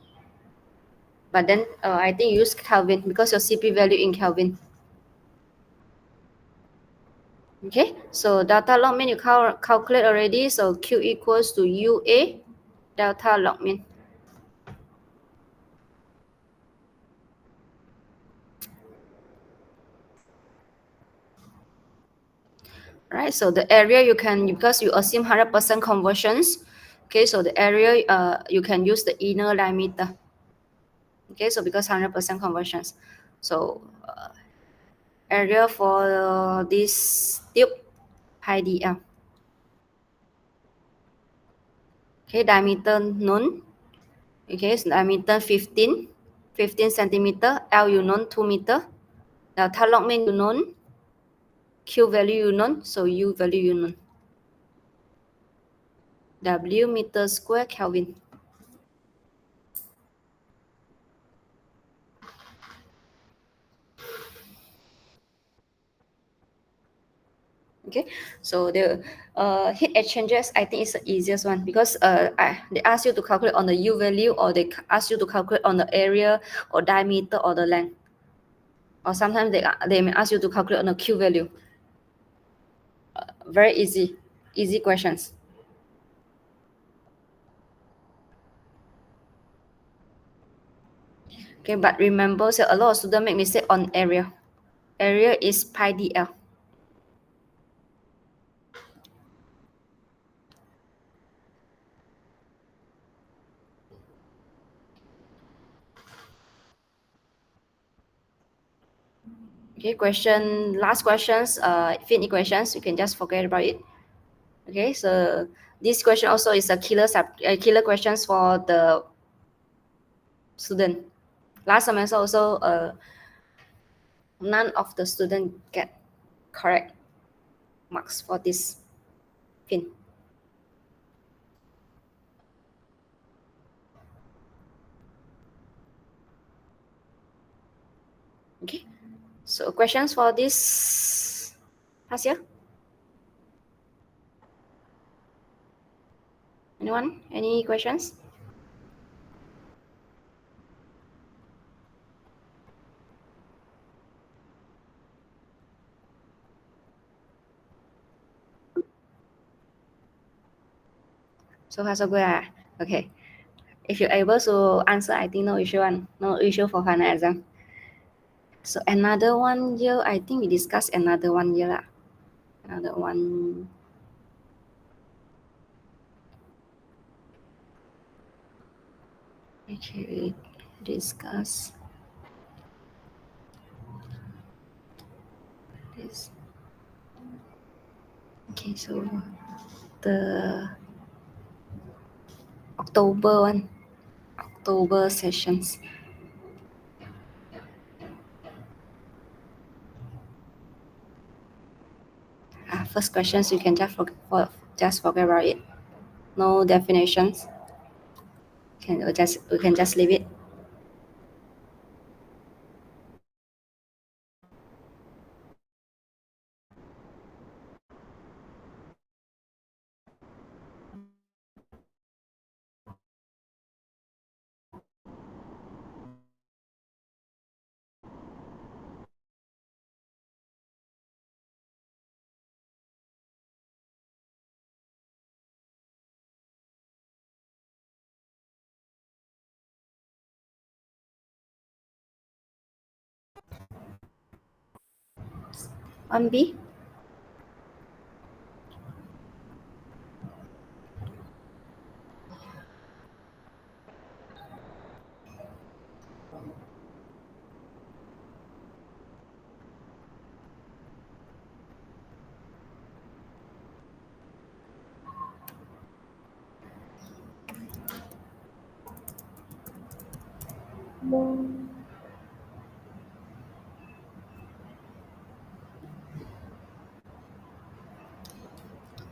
But then I think you use Kelvin because your CP value in Kelvin. Okay, so delta log mean you calculate already, so Q equals to UA delta log mean. Right, so the area you can, because you assume 100% conversions, okay, so the area you can use the inner diameter. Okay, so because 100% conversions, so area for this tube pi dl. Okay, diameter known. Okay, so diameter 15 centimeter, L you known 2 meter, delta log mean you known, Q value you known, so U value you known. W meter square Kelvin. Okay, so the heat exchangers, I think is the easiest one because they ask you to calculate on the U value, or they ask you to calculate on the area or diameter or the length, or sometimes they may ask you to calculate on the Q value. Very easy questions. Okay, but remember, so a lot of students make mistake on area. Area is pi dl. Okay, last questions, fin equations, you can just forget about it. Okay, so this question also is a killer questions for the student. Last semester also, none of the student get correct marks for this fin. Okay, so questions for this past year? Anyone? Any questions? So far so good. Okay. If you're able to answer, I think no issue for final exam. So another 1 year, I think we discussed another 1 year lah. Another one. Okay, discuss this. Okay, so the October sessions. First questions, you can just forget about it. No definitions. We can just leave it. 1B.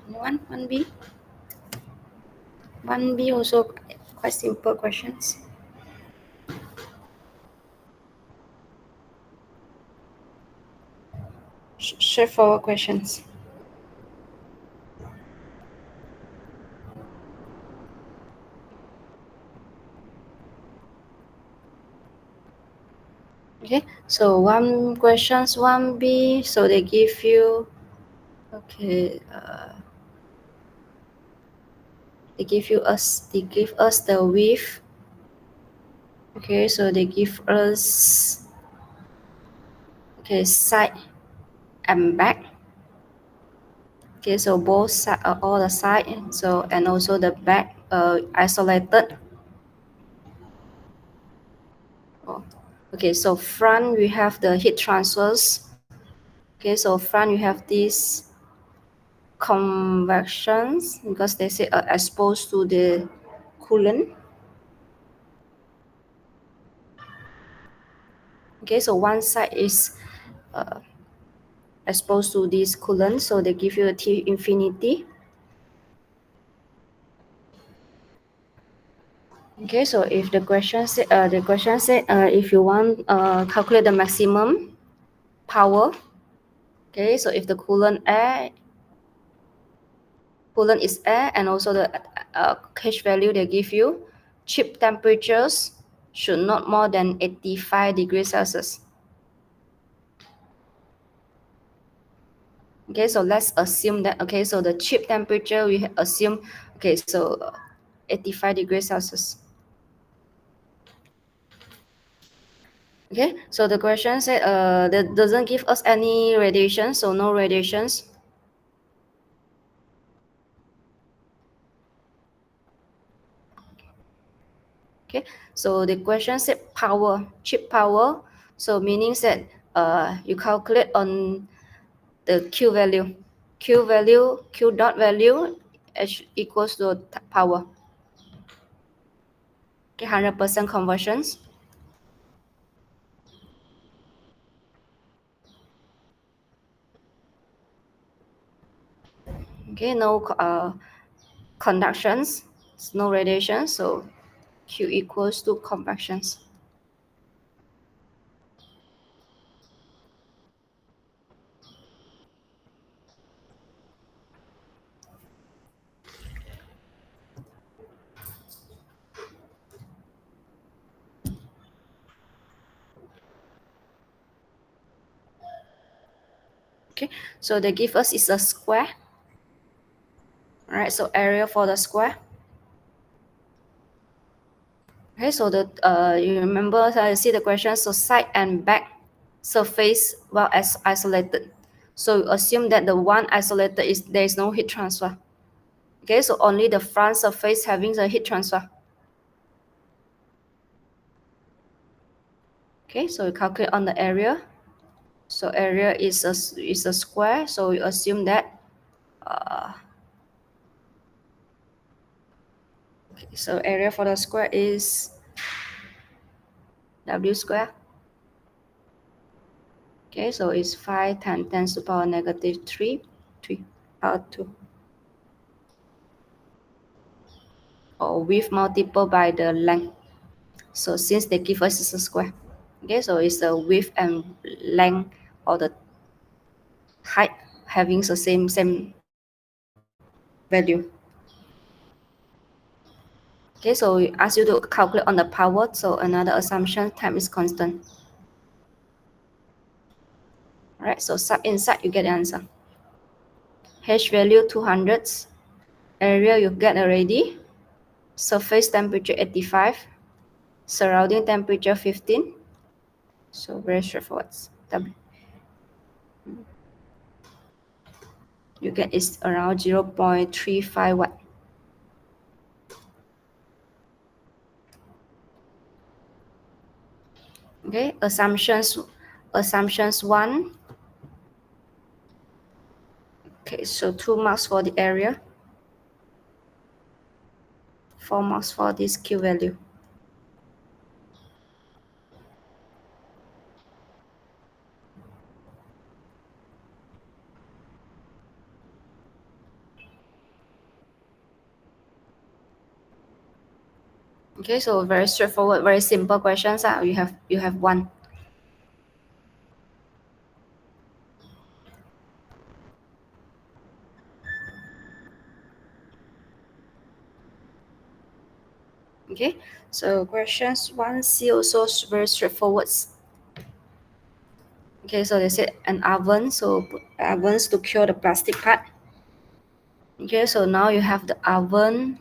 Anyone? 1B? 1B also quite simple questions. Straightforward questions. Okay, so one questions 1B, so they give you, okay, they give us the width. Okay, so they give us, okay, side and back. Okay, so both side, all the side, so and also the back isolated. Oh, okay, so front we have the heat transfers. Okay, so front you have these convections because they say exposed to the coolant. Okay, so one side is exposed to this coolant, so they give you a T infinity. Okay, so if the question said if you want calculate the maximum power. Okay, so if the coolant is air, and also the H value they give you, chip temperatures should not more than 85 degrees Celsius. Okay, so let's assume that, okay, so the chip temperature we assume, okay, so 85 degrees Celsius. Okay, so the question said that doesn't give us any radiation, so no radiations. Okay, so the question said power, chip power, so meaning that you calculate on the Q value. Q dot value equals to power. Okay, 100% conversions. Okay, no conductions, no radiation, so Q equals to convections. Okay, so they give us is a square. All right, so area for the square. Okay, so the you remember, I see the question, so side and back surface well as isolated. So assume that the one isolated is there is no heat transfer. Okay, so only the front surface having the heat transfer. Okay, so we calculate on the area. So area is a square, so we assume that okay, so area for the square is W square. Okay, so it's 5 times 10 to the power negative 3 power 2. Or width multiplied by the length. So since they give us is a square. Okay, so it's the width and length or the height having the same value. Okay, so we ask you to calculate on the power, so another assumption, time is constant. All right, so sub inside, you get the answer. H value 200, area you get already, surface temperature 85, surrounding temperature 15, So very straightforward. You get it's around 0.35 watt. Okay, assumptions one. Okay, so 2 marks for the area, 4 marks for this Q value. Okay, so very straightforward, very simple questions. You have one. Okay, so questions 1C also very straightforward. Okay, so they said an oven, so put ovens to cure the plastic part. Okay, so now you have the oven.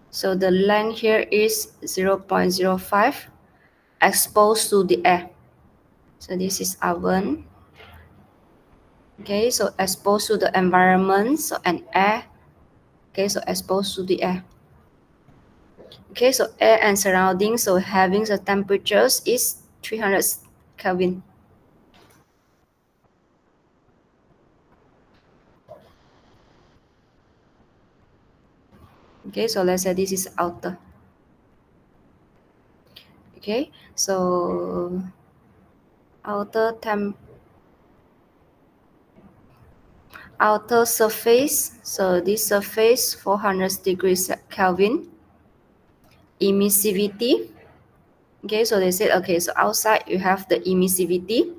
So the length here is 0.05 exposed to the air. So this is oven. Okay, so exposed to the environment, so an air. Okay, so exposed to the air. Okay, so air and surroundings, so having the temperatures is 300 Kelvin. Okay, so let's say this is outer. Okay, so outer surface, so this surface 400 degrees Kelvin. Emissivity. Okay, so they said, okay, so outside you have the emissivity.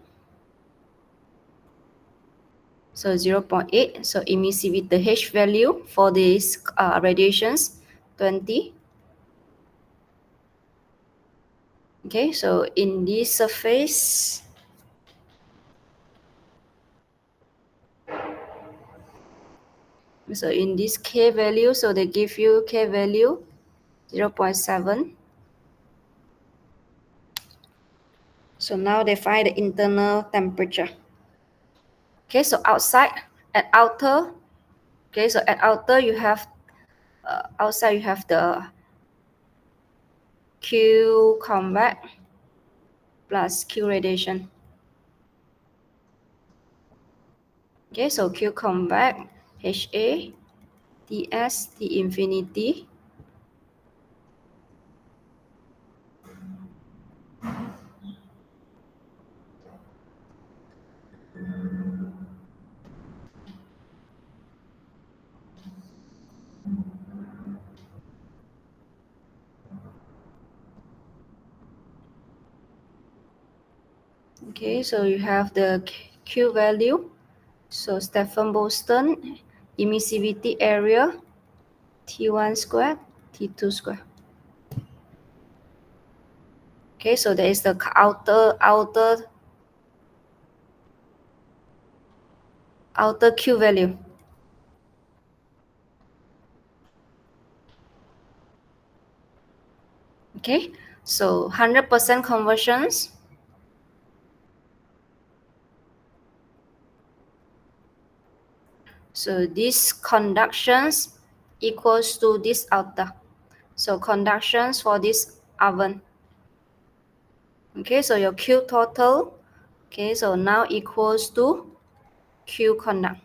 So 0.8, so emissivity, the H value for these radiations, 20. Okay, so in this surface, so in this K value, so they give you K value 0.7. So now they find the internal temperature. Okay, so outside, at outer, okay, so at outer you have, outside you have the Q convex plus Q radiation. Okay, so Q convex, HA, Ts, T infinity. Okay, so you have the Q value. So Stephen Boston, emissivity area, T1 squared, T2 squared. Okay, so there is the outer Q value. Okay, so 100% conversions. So this conductions equals to this outer. So conductions for this oven. Okay, so your Q total, okay, so now equals to Q conduct.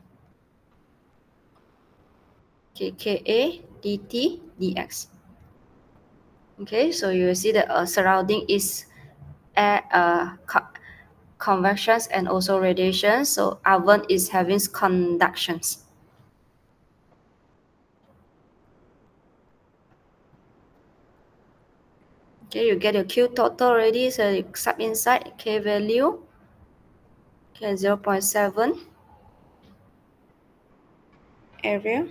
Okay, Ka dt dx. Okay, so you will see that surrounding is air, convections and also radiation. So oven is having conductions. Okay, you get your Q total already. So you sub inside K value. Okay, 0.7 area.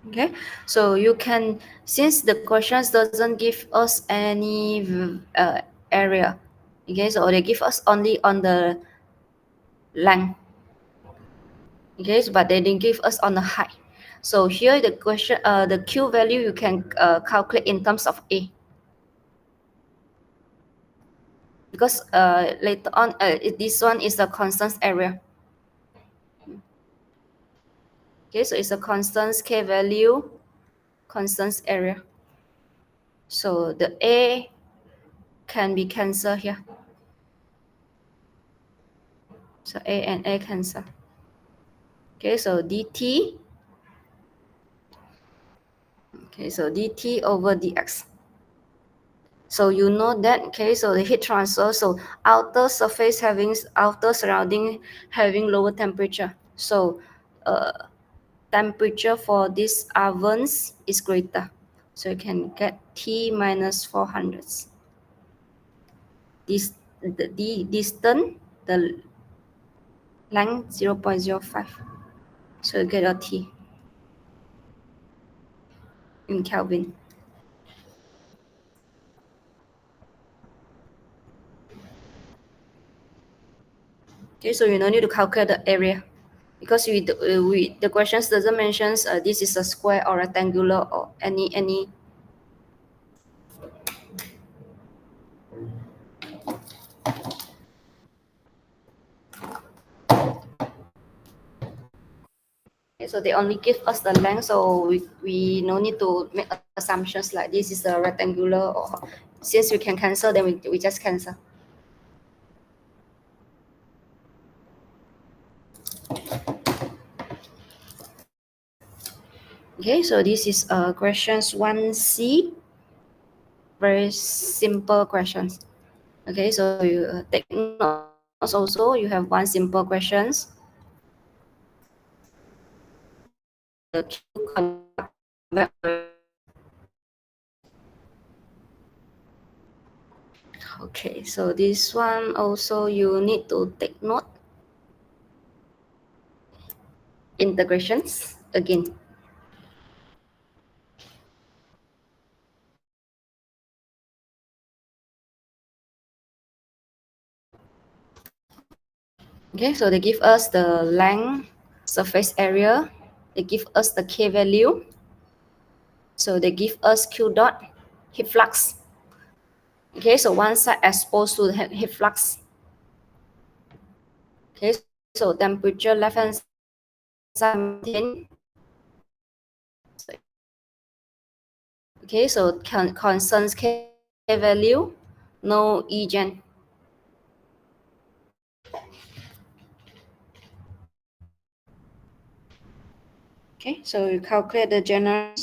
Okay, so you can, since the questions doesn't give us any area, okay, so they give us only on the length, okay, but they didn't give us on the height. So here the question, the Q value you can calculate in terms of A. Because later on, this one is a constant area. Okay, so it's a constant K value, constant area. So the A can be cancelled here. So A and A cancel. Okay, so dt. Okay, so dt over dx. So you know that, okay, so the heat transfer, so outer surface outer surrounding having lower temperature. So temperature for these ovens is greater. So you can get T minus 400. The distance, the length 0.05. So you get a T in Kelvin. Okay, so you don't need to calculate the area because the questions doesn't mention this is a square or rectangular or any. Okay, so they only give us the length, so we no need to make assumptions like this is a rectangular, or since we can cancel, then we just cancel. Okay, so this is questions 1C, very simple questions. Okay, so you take notes also, you have one simple questions. The Q okay, so this one also you need to take note. Integrations again. Okay, so they give us the length, surface area, they give us the K value. So they give us Q dot, heat flux. Okay, so one side exposed to the heat flux. Okay, so temperature left hand side maintain. Okay, so constant K value, no Egen. Okay, so you calculate the general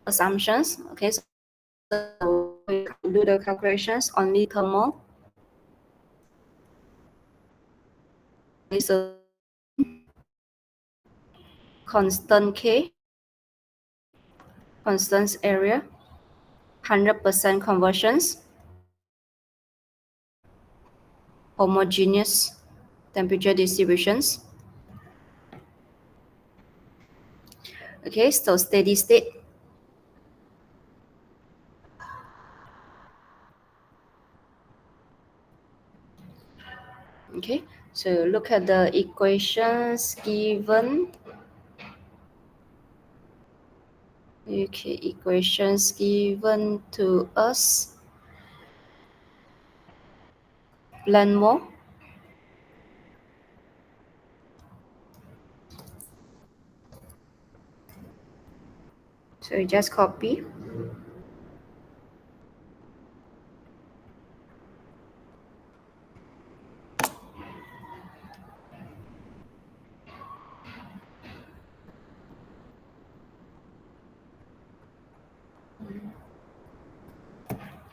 assumptions. Okay, so we do the calculations only thermal. Okay, so constant K, constant area, 100% conversions, homogeneous temperature distributions. Okay, so steady state. Okay, so look at the equations given. Okay, equations given to us. Learn more. So you just copy.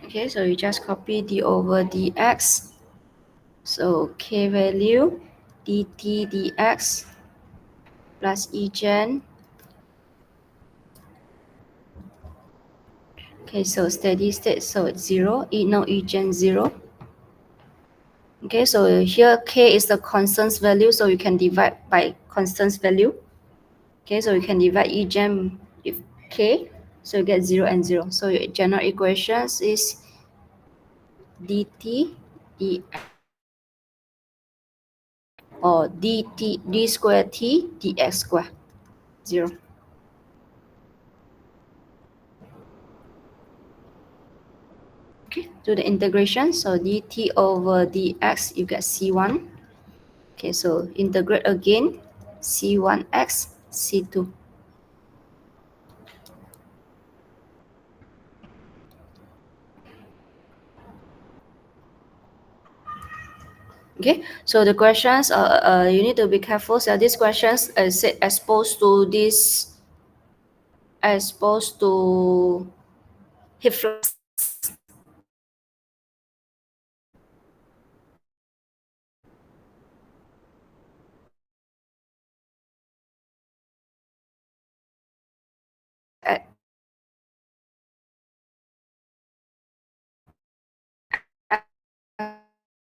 Okay, so you just copy d over dx. So K value dt dx plus Egen. Okay, so steady state, so it's 0, no Egen 0. Okay, so here K is the constant value, so you can divide by constant value. Okay, so you can divide Egen with K, so you get 0 and 0. So your general equations is dt dx or d square t dx square. 0. Okay, do the integration. So dt over dx, you get c1. Okay, so integrate again, c1x, c2. Okay, so the questions, you need to be careful. So these questions is exposed to this, exposed to heat flux.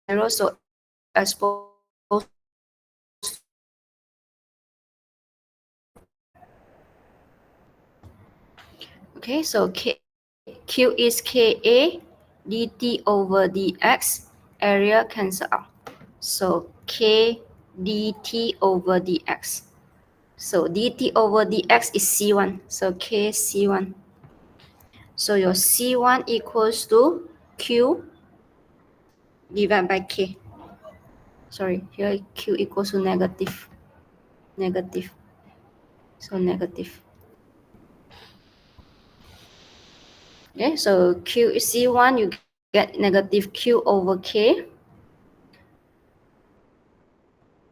Zero, so exposed. Okay, so Q is Ka, dt over dx, area cancel out. So K dt over dx. So dt over dx is C1. So K C1. So your C1 equals to Q divided by K. Sorry, here Q equals to negative. Negative. So negative. Okay, so Q is C1, you get negative Q over K.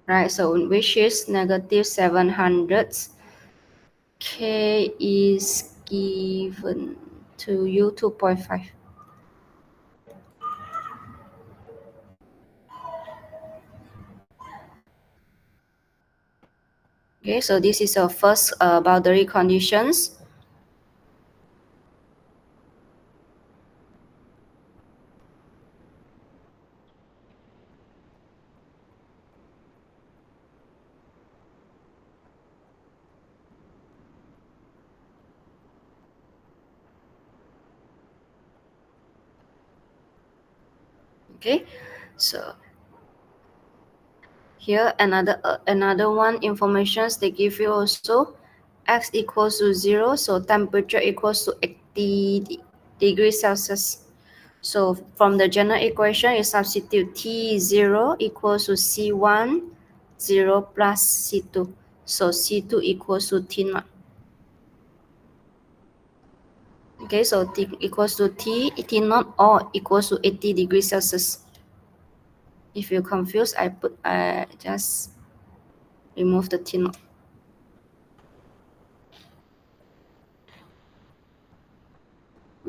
Right, so which is negative 700. K is given to you 2.5. Okay, so this is our first boundary conditions. Okay, so here another one informations they give you also, x equals to 0, so temperature equals to 80 degrees Celsius. So from the general equation, you substitute T0 equals to C1, 0 plus C2. So C2 equals to T0. Okay, so T equals to T0 or equals to 80 degrees Celsius. If you're confused, I just remove the T0.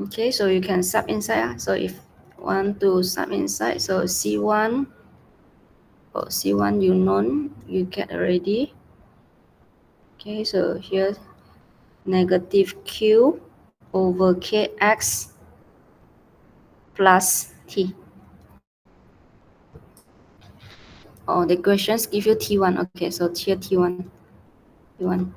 Okay, so you can sub inside. So if want to sub inside, so C1 or C1 you known, you get already. Okay, so here negative Q over Kx plus T. Oh, the questions give you T1. Okay, so here T1. T1.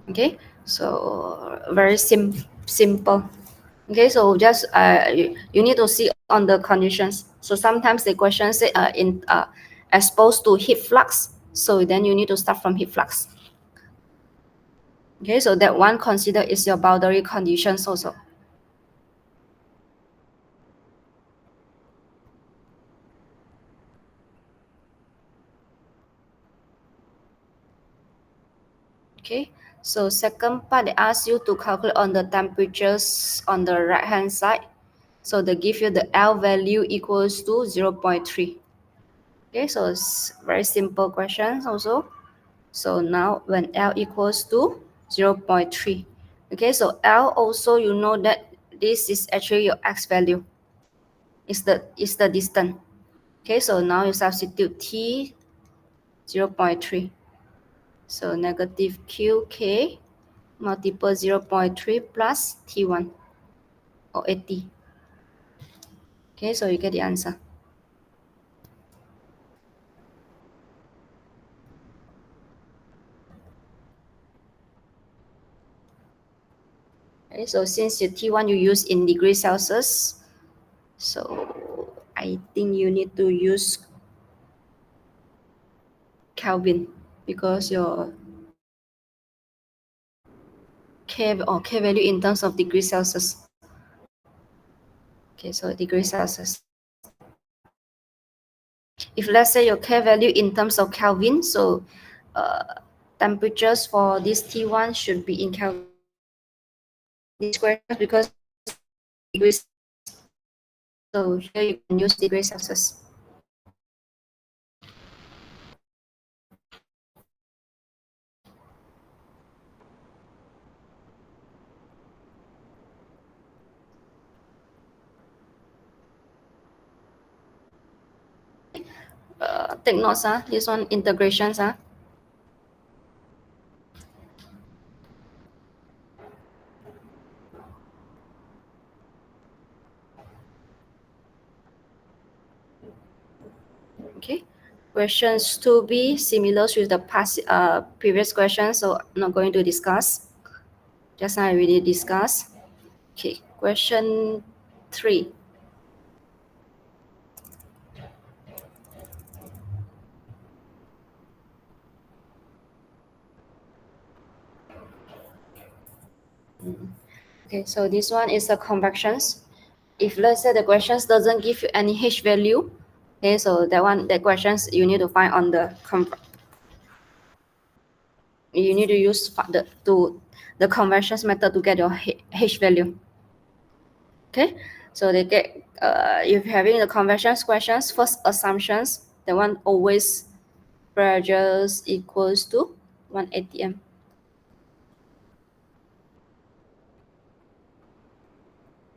Okay, so very simple. Okay, so just you need to see on the conditions. So sometimes the question say exposed to heat flux. So then you need to start from heat flux. Okay, so that one consider is your boundary conditions also. Okay, so second part, they ask you to calculate on the temperatures on the right hand side. So they give you the L value equals to 0.3. Okay, so it's very simple questions also. So now when L equals to 0.3. Okay, so L also you know that this is actually your X value. Is the distance. Okay, so now you substitute T 0.3. So negative QK multiple 0.3 plus T1 or 80. Okay, so you get the answer. Okay, so since your T1 you use in degrees Celsius, so I think you need to use Kelvin because your K or K value in terms of degrees Celsius. Okay, so degrees Celsius. If let's say your K value in terms of Kelvin, so temperatures for this T1 should be in Kelvin. This question because degrees. So here you can use degrees Celsius. Take notes, this one integrations. Okay, questions to be similar with the past previous questions, so I'm not going to discuss. Just now I already discussed. Okay, question 3. Okay, so this one is the convections. If let's say the questions doesn't give you any H value, okay, so that questions you need to find on the you need to use the conversions method to get your H value. Okay, so they get if having the conversions questions, first assumptions, the one always pressures equals to 1 atm.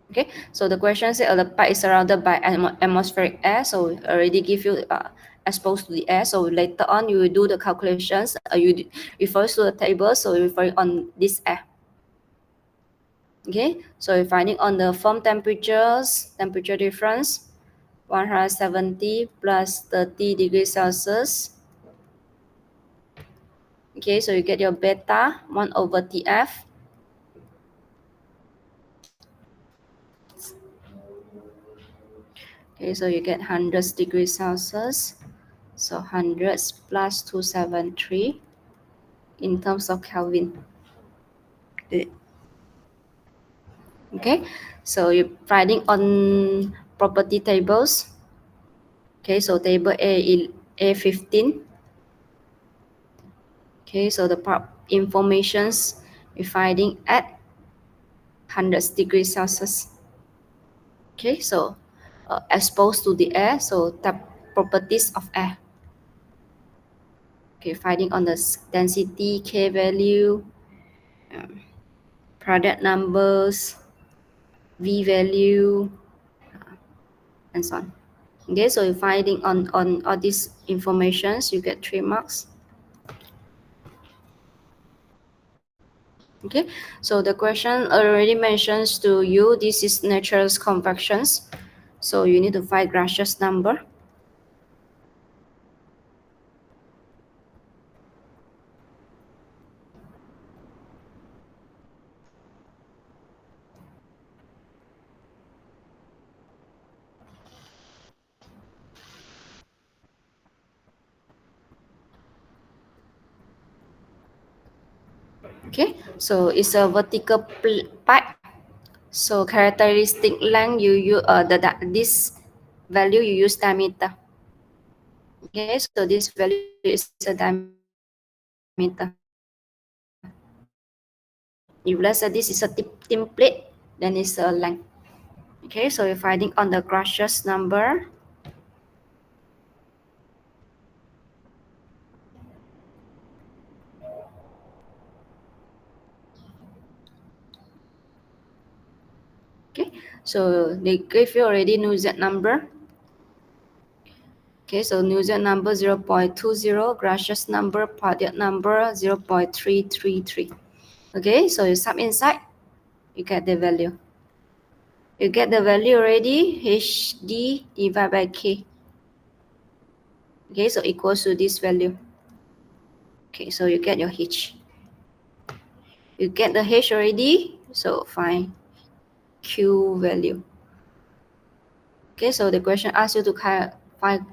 Okay, so the question said the pipe is surrounded by atmospheric air, so already give you exposed to the air. So later on you will do the calculations. You refer to the table, so you refer on this air. Okay, so you're finding on the firm temperatures, temperature difference, 170 plus 30 degrees Celsius. Okay, so you get your beta 1 over TF. Okay, so you get 100 degrees Celsius. So 100 plus 273 in terms of Kelvin. Okay, so you're finding on property tables. Okay, so table A15. Okay, so the informations you're finding at 100 degrees Celsius. Okay, so exposed to the air, so the properties of air. Okay, finding on the density, K value, product numbers, V value, and so on. Okay, so you're finding on all these informations, you get 3 marks. Okay, so the question already mentions to you, this is natural convections. So you need to find Grashius number. Okay, so it's a vertical pipe. So characteristic length you this value you use diameter. Okay, so this value is a diameter. If let's say this is a thin plate, then it's a length. Okay, so you're finding on the Grashius number. Okay, so they gave you already Newsett number. Okay, so Newsett number 0.20, Grashius number, Padiat number 0.333. Okay, so you sum inside, you get the value. You get the value already, HD divided by K. Okay, so equals to this value. Okay, so you get your H. You get the H already, So find Q value. Okay, so the question asks you to find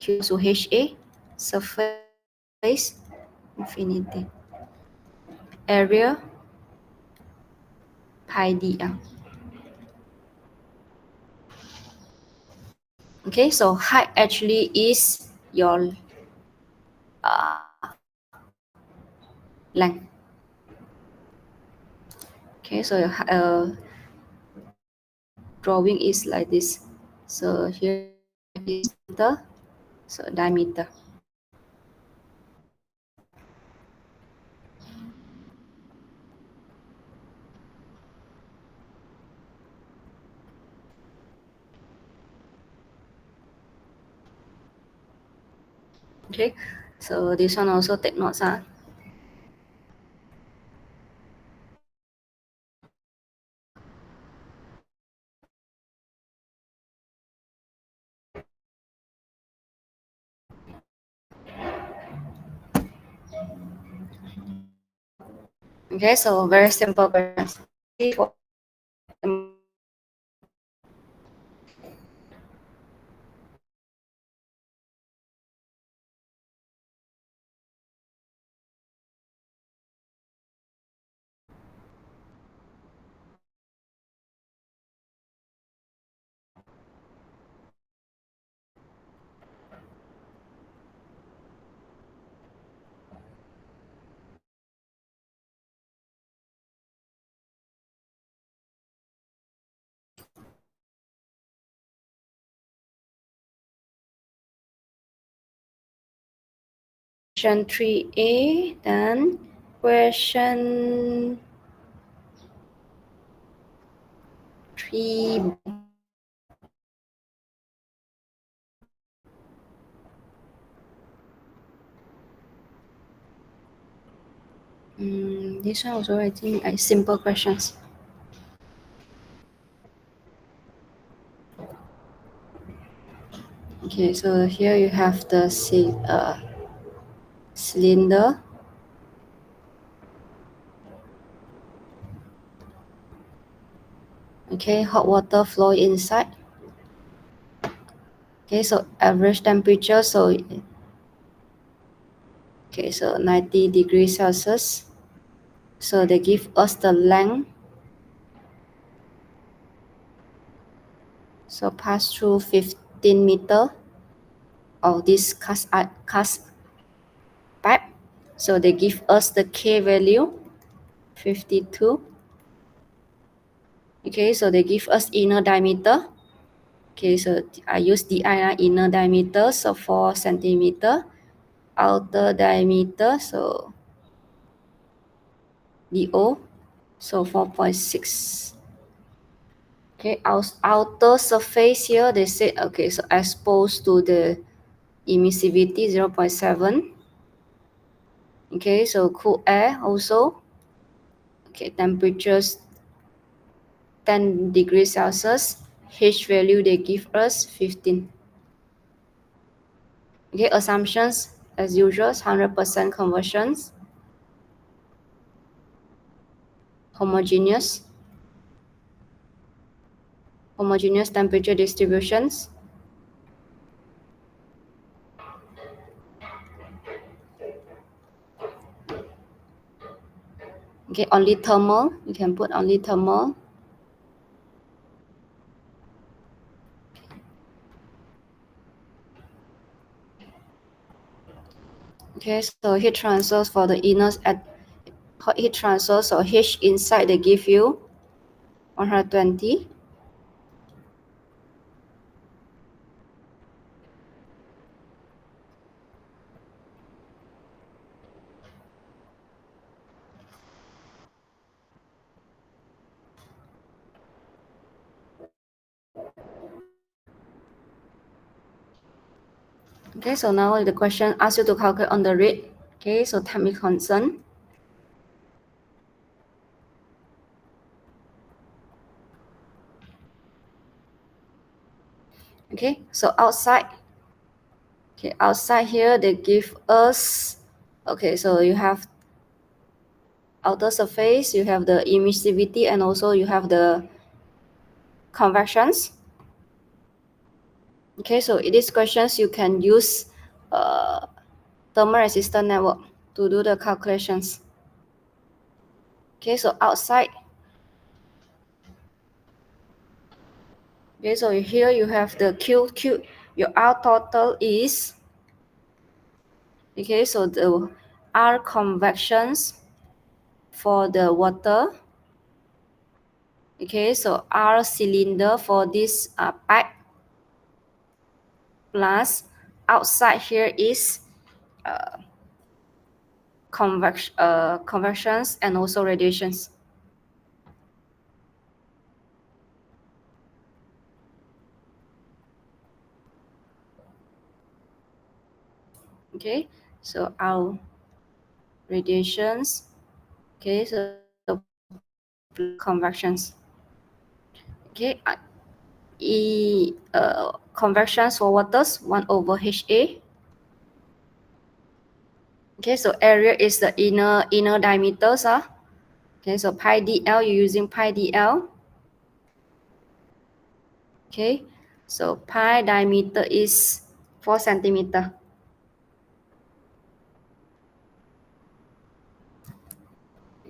Q to HA, surface, infinity, area, pi dr. Okay, so height actually is your length. Okay, so drawing is like this. So here is meter, so diameter. Okay, so this one also take notes. Okay, so very simple questions. Question 3A, then question 3. This one also I think simple questions. Okay, so here you have the cylinder. Okay, hot water flow inside. Okay, so average temperature, so 90 degrees Celsius. So they give us the length. So pass through 15 meter of this cast pipe. So they give us the K value, 52. Okay, so they give us inner diameter. Okay, so I use the inner diameter, so 4 centimeter. Outer diameter, so DO, so 4.6. Okay, outer surface here, they say, okay, so exposed to the emissivity 0.7. Okay, so cool air also. Okay, temperatures 10 degrees Celsius. H value they give us 15. Okay, assumptions as usual, 100% conversions. Homogeneous temperature distributions. Okay, only thermal, you can put only thermal. Okay, so heat transfers for the inners at heat transfer, so H inside they give you 120. Okay, so now the question asks you to calculate on the rate. Okay, so time is constant. Okay, so outside here they give us, okay, so you have outer surface, you have the emissivity, and also you have the convections. Okay, so in these questions, you can use thermal resistance network to do the calculations. Okay, so outside. Okay, so here you have the Q. Your R total is, okay, so the R convections for the water. Okay, so R cylinder for this pipe, plus outside here is convections and also radiations. Okay, so our radiations. Okay, so convections. Okay, convections for waters 1 over HA. Okay, so area is the inner diameters. Okay, so pi dl, you're using pi dl. Okay, so pi diameter is 4 centimeter.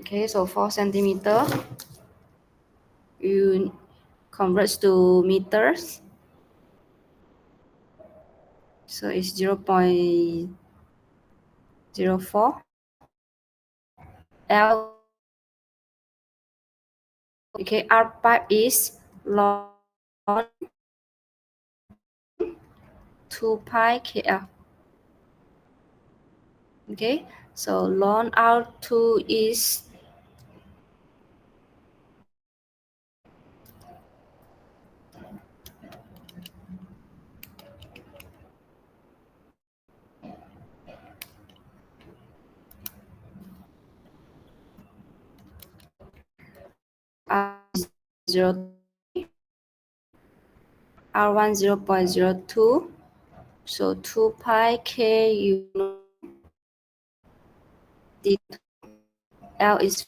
Okay, so 4 centimeter. You convert to meters. So it's 0.04. L. Okay, our pipe is long 2 pi KL. Okay, so ln R2 is R0, R1 0.02. So 2 pi K, you know, the L is,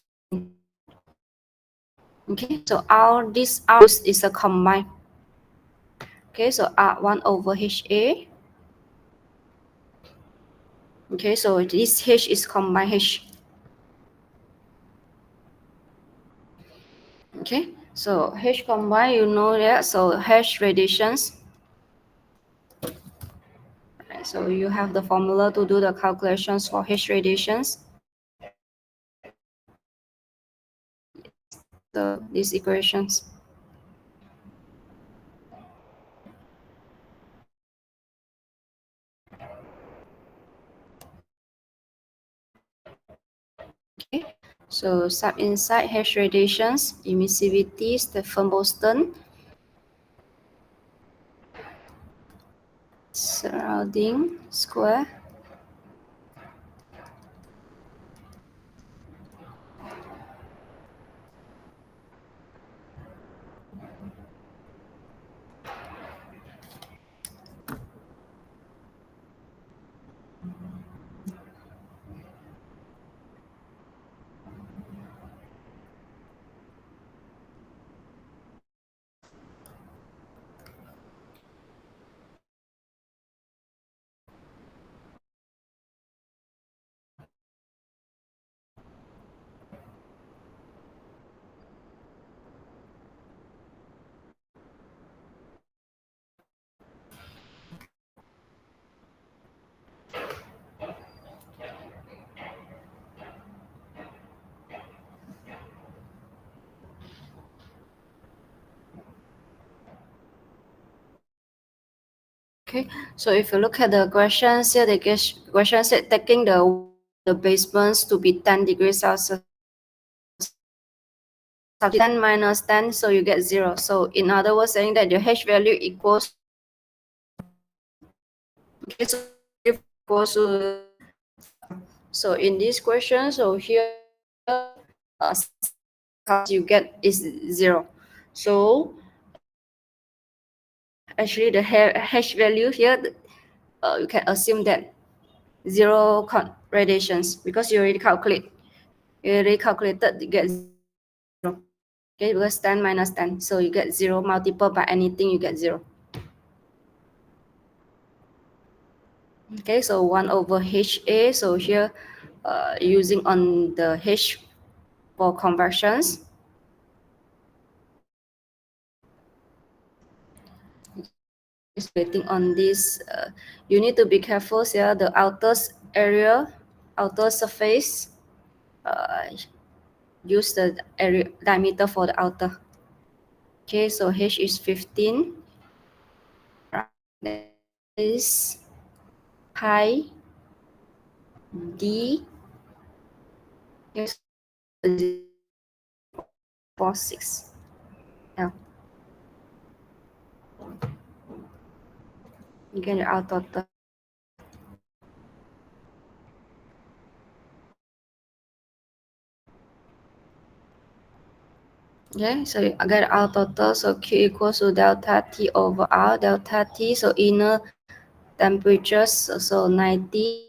okay, so this R is a combined. Okay, so R1 over HA. Okay, so this H is combined H. Okay, so H combined, you know that, so H radiations. Right, so you have the formula to do the calculations for H radiations. So these equations. Okay, so sub inside H radiations, emissivity, Stephan-Boston, surrounding square. Okay, so if you look at the questions here, the question said taking the basements to be 10 degrees Celsius. 10 minus 10, so you get 0. So in other words, saying that your H value equals, okay, so equals to, so in this question, so here you get is 0. So actually the H value here, you can assume that 0 radiations because you already calculate you already calculated, you get 0. Okay, because 10 minus 10, so you get 0. Multiple by anything, you get 0. Okay, so 1 over HA. So here, using on the H for conversions. Just waiting on this. You need to be careful here. The outer area, outer surface. Use the area diameter for the outer. Okay, so H is 15. That is pi d. Here's 0.46 L. You get your outer. Okay, so I get our total. So Q equals to delta T over R. Delta T, so inner temperatures, so 90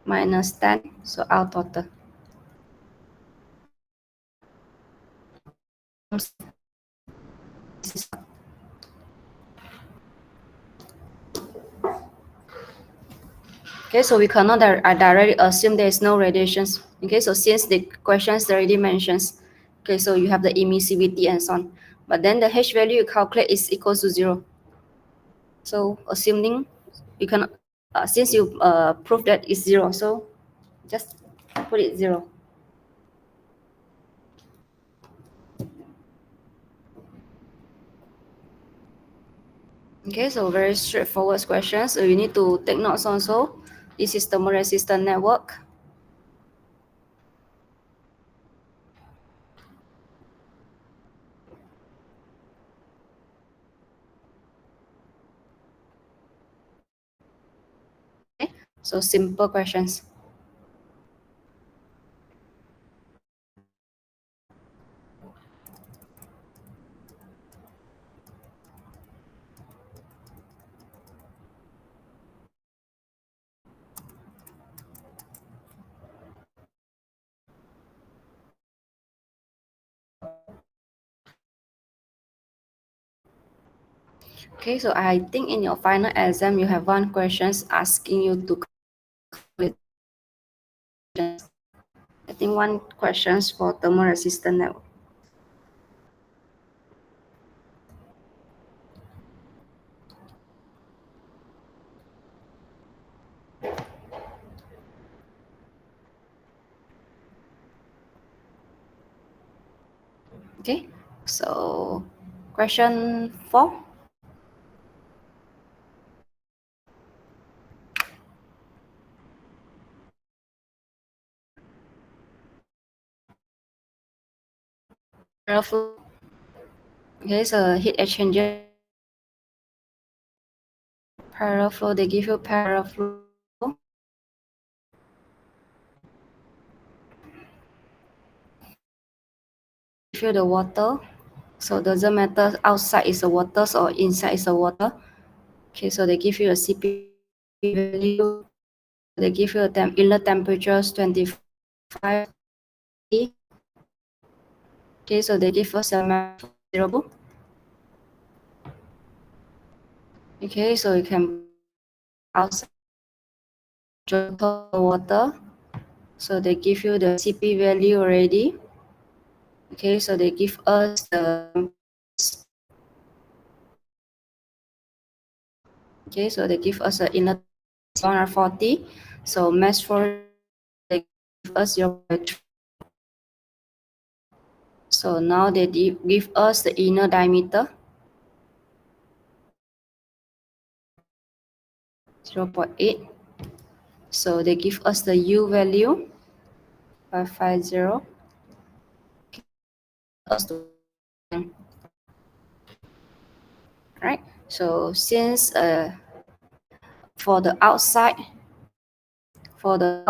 minus 10, so our total. Okay, so we cannot directly assume there is no radiations. Okay, so since the questions already mentions, okay, so you have the emissivity and so on. But then the H value you calculate is equals to 0. So assuming you cannot, since you prove that it's 0, so just put it 0. Okay, so very straightforward questions. So you need to take notes also. This is thermoresistor network. Okay, so simple questions. Okay, so I think in your final exam, you have one questions asking you to calculate. I think one questions for thermoresistor network. Okay, so question 4. Okay, so heat exchanger. Parallel flow, they give you parallel flow. Give you the water. So doesn't matter outside is the water or inside is the water. Okay, so they give you a CP value. They give you a inlet temperatures 25. Okay, so they give us a measurable. Okay, so you can outside water. So they give you the CP value already. Okay, so they give us the. Okay, so they give us an inlet 140. So mass flow they give us 0.3. So now they give us the inner diameter 0.8. So they give us the U value 550. Right. So since for the outside, for the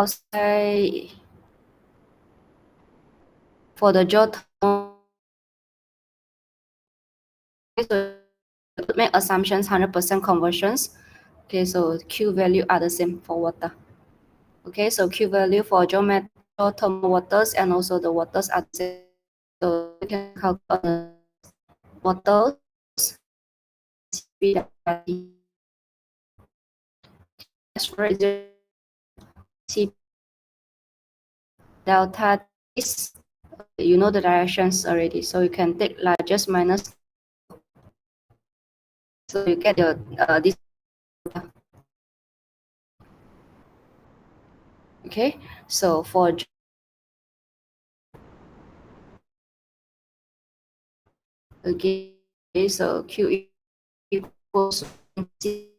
geothermal, so make assumptions 100% conversions. Okay, so Q value are the same for water. Okay, so Q value for geothermal waters and also the waters are the same. So you can calculate the waters CP delta T. CP delta is, you know the directions already, so you can take largest minus, so you get your this. Okay, so for okay, so Q equals T.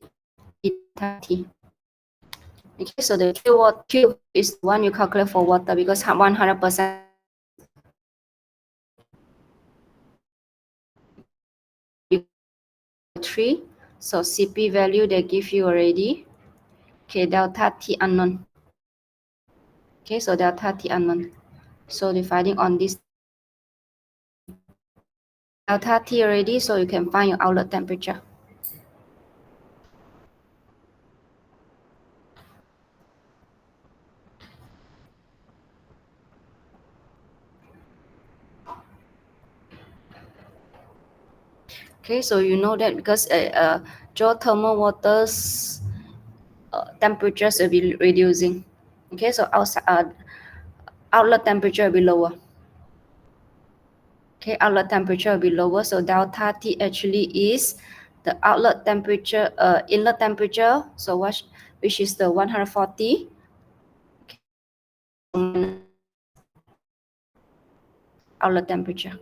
Okay, so the Q is the one you calculate for water because 100% 3. So CP value they give you already. Okay, delta T unknown. Okay, so delta T unknown. So dividing on this delta T already, so you can find your outlet temperature. Okay, so you know that because geothermal waters temperatures will be reducing. Okay, so outside outlet temperature will be lower. Okay, outlet temperature will be lower, so delta T actually is the outlet temperature, inlet temperature. So which is the 140. Okay. Outlet temperature.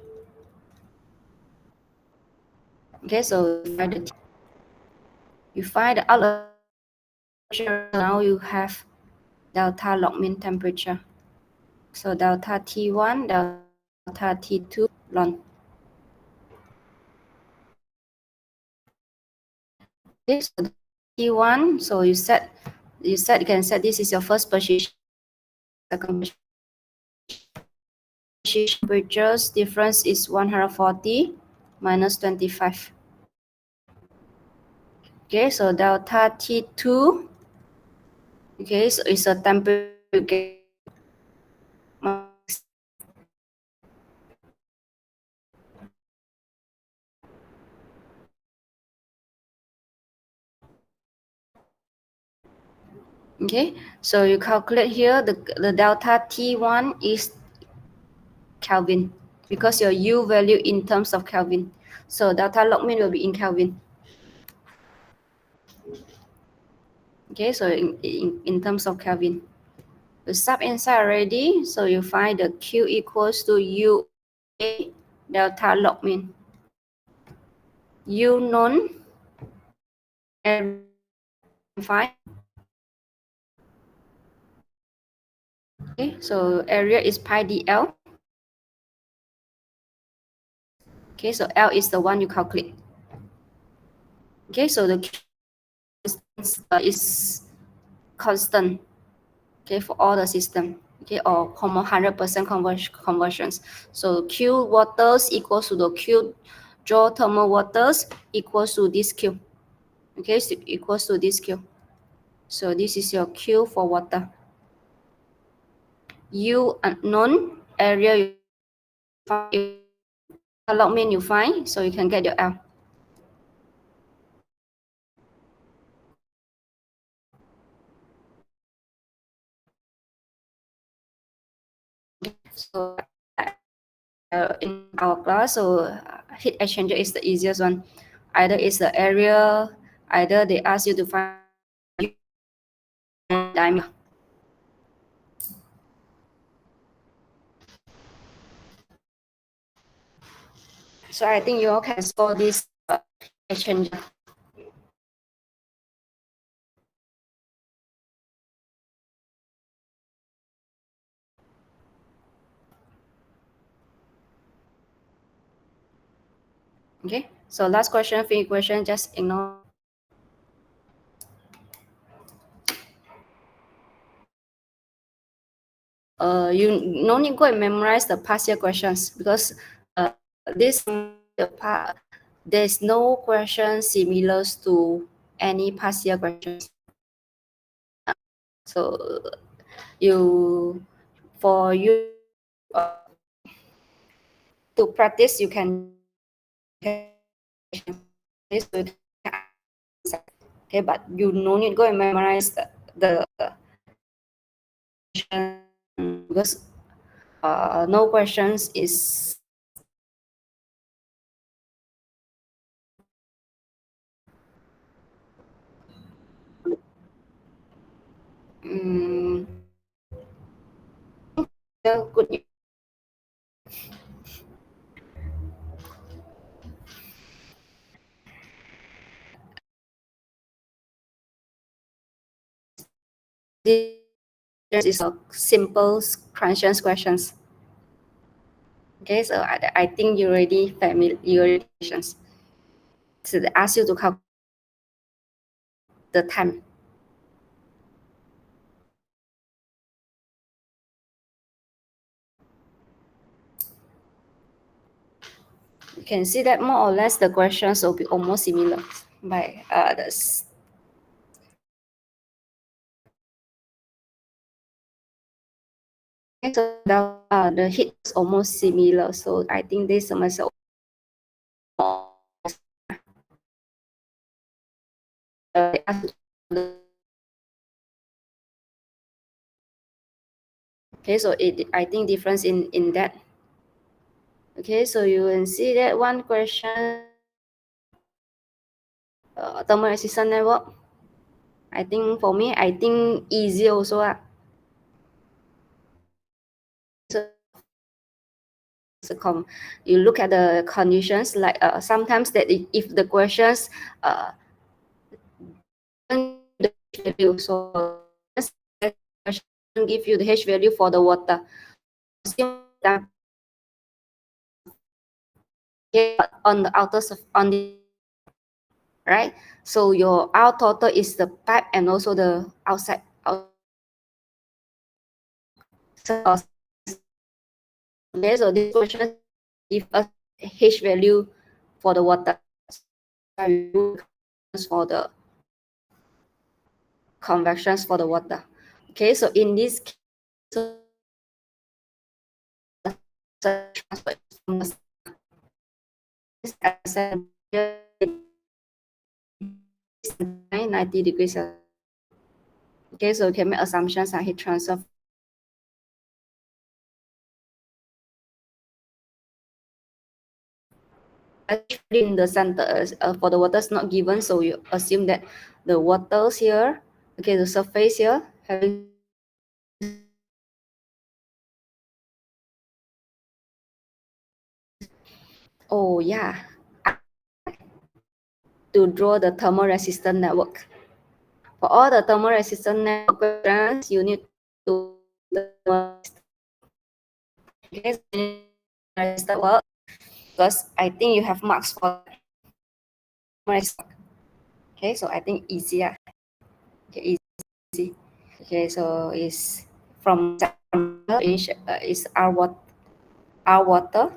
Okay, so you find the outlet temperature. Now you have delta log mean temperature. So delta T1, delta T2, ln. Okay, so T1, so you can set this is your first position, second position. Temperatures difference is 140 minus 25. Okay, so delta T2, okay, so it's a temperature. Okay, so you calculate here the delta T1 is Kelvin because your U value in terms of Kelvin. So delta log mean will be in Kelvin. Okay, so in terms of Kelvin. You sub inside already, so you find the Q equals to U A delta log mean. U known and find. Okay, so area is pi dl. Okay, so L is the one you calculate. Okay, so the Q is constant. Okay, for all the system. Okay, or 100% conversions. So Q waters equals to the Q geothermal waters equals to this Q. Okay, so equals to this Q. So this is your Q for water. U unknown, area you find, log mean you find, so you can get your L. So in our class, so heat exchanger is the easiest one. Either it's the area, either they ask you to find diameter. So I think you all can solve this exchanger. Okay, so last question, finish question, just ignore. You no need go and memorize the past year questions because this part there's no question similar to any past year questions. So for you to practice, you can okay, but you no need go and memorize the because no questions is good. This is a simple conscious questions. Okay, so I think you already familiar. You already questions. So they ask you to calculate the time. You can see that more or less the questions will be almost similar by the. So the hit is almost similar. So I think this semester. Okay, so I think difference in that. Okay, so you can see that one question. Thermal resistant network. I think for me, I think easy also. So you look at the conditions, like sometimes that if the questions the value, so give you the H value for the water. On the outer on the right, so your R total is the pipe and also the outside. So this question give us H value for the water, for the convections for the water. Okay, so in this case, transfer from the 90 degrees. Okay, so we can make assumptions on heat transfer. In the center for the water is not given, so you assume that the waters here, okay, the surface here having oh yeah, to draw the thermal resistant network. For all the thermal resistant network, you need to work because I think you have marks for. Okay, so I think easier. Okay, easy. Okay, so is from is our water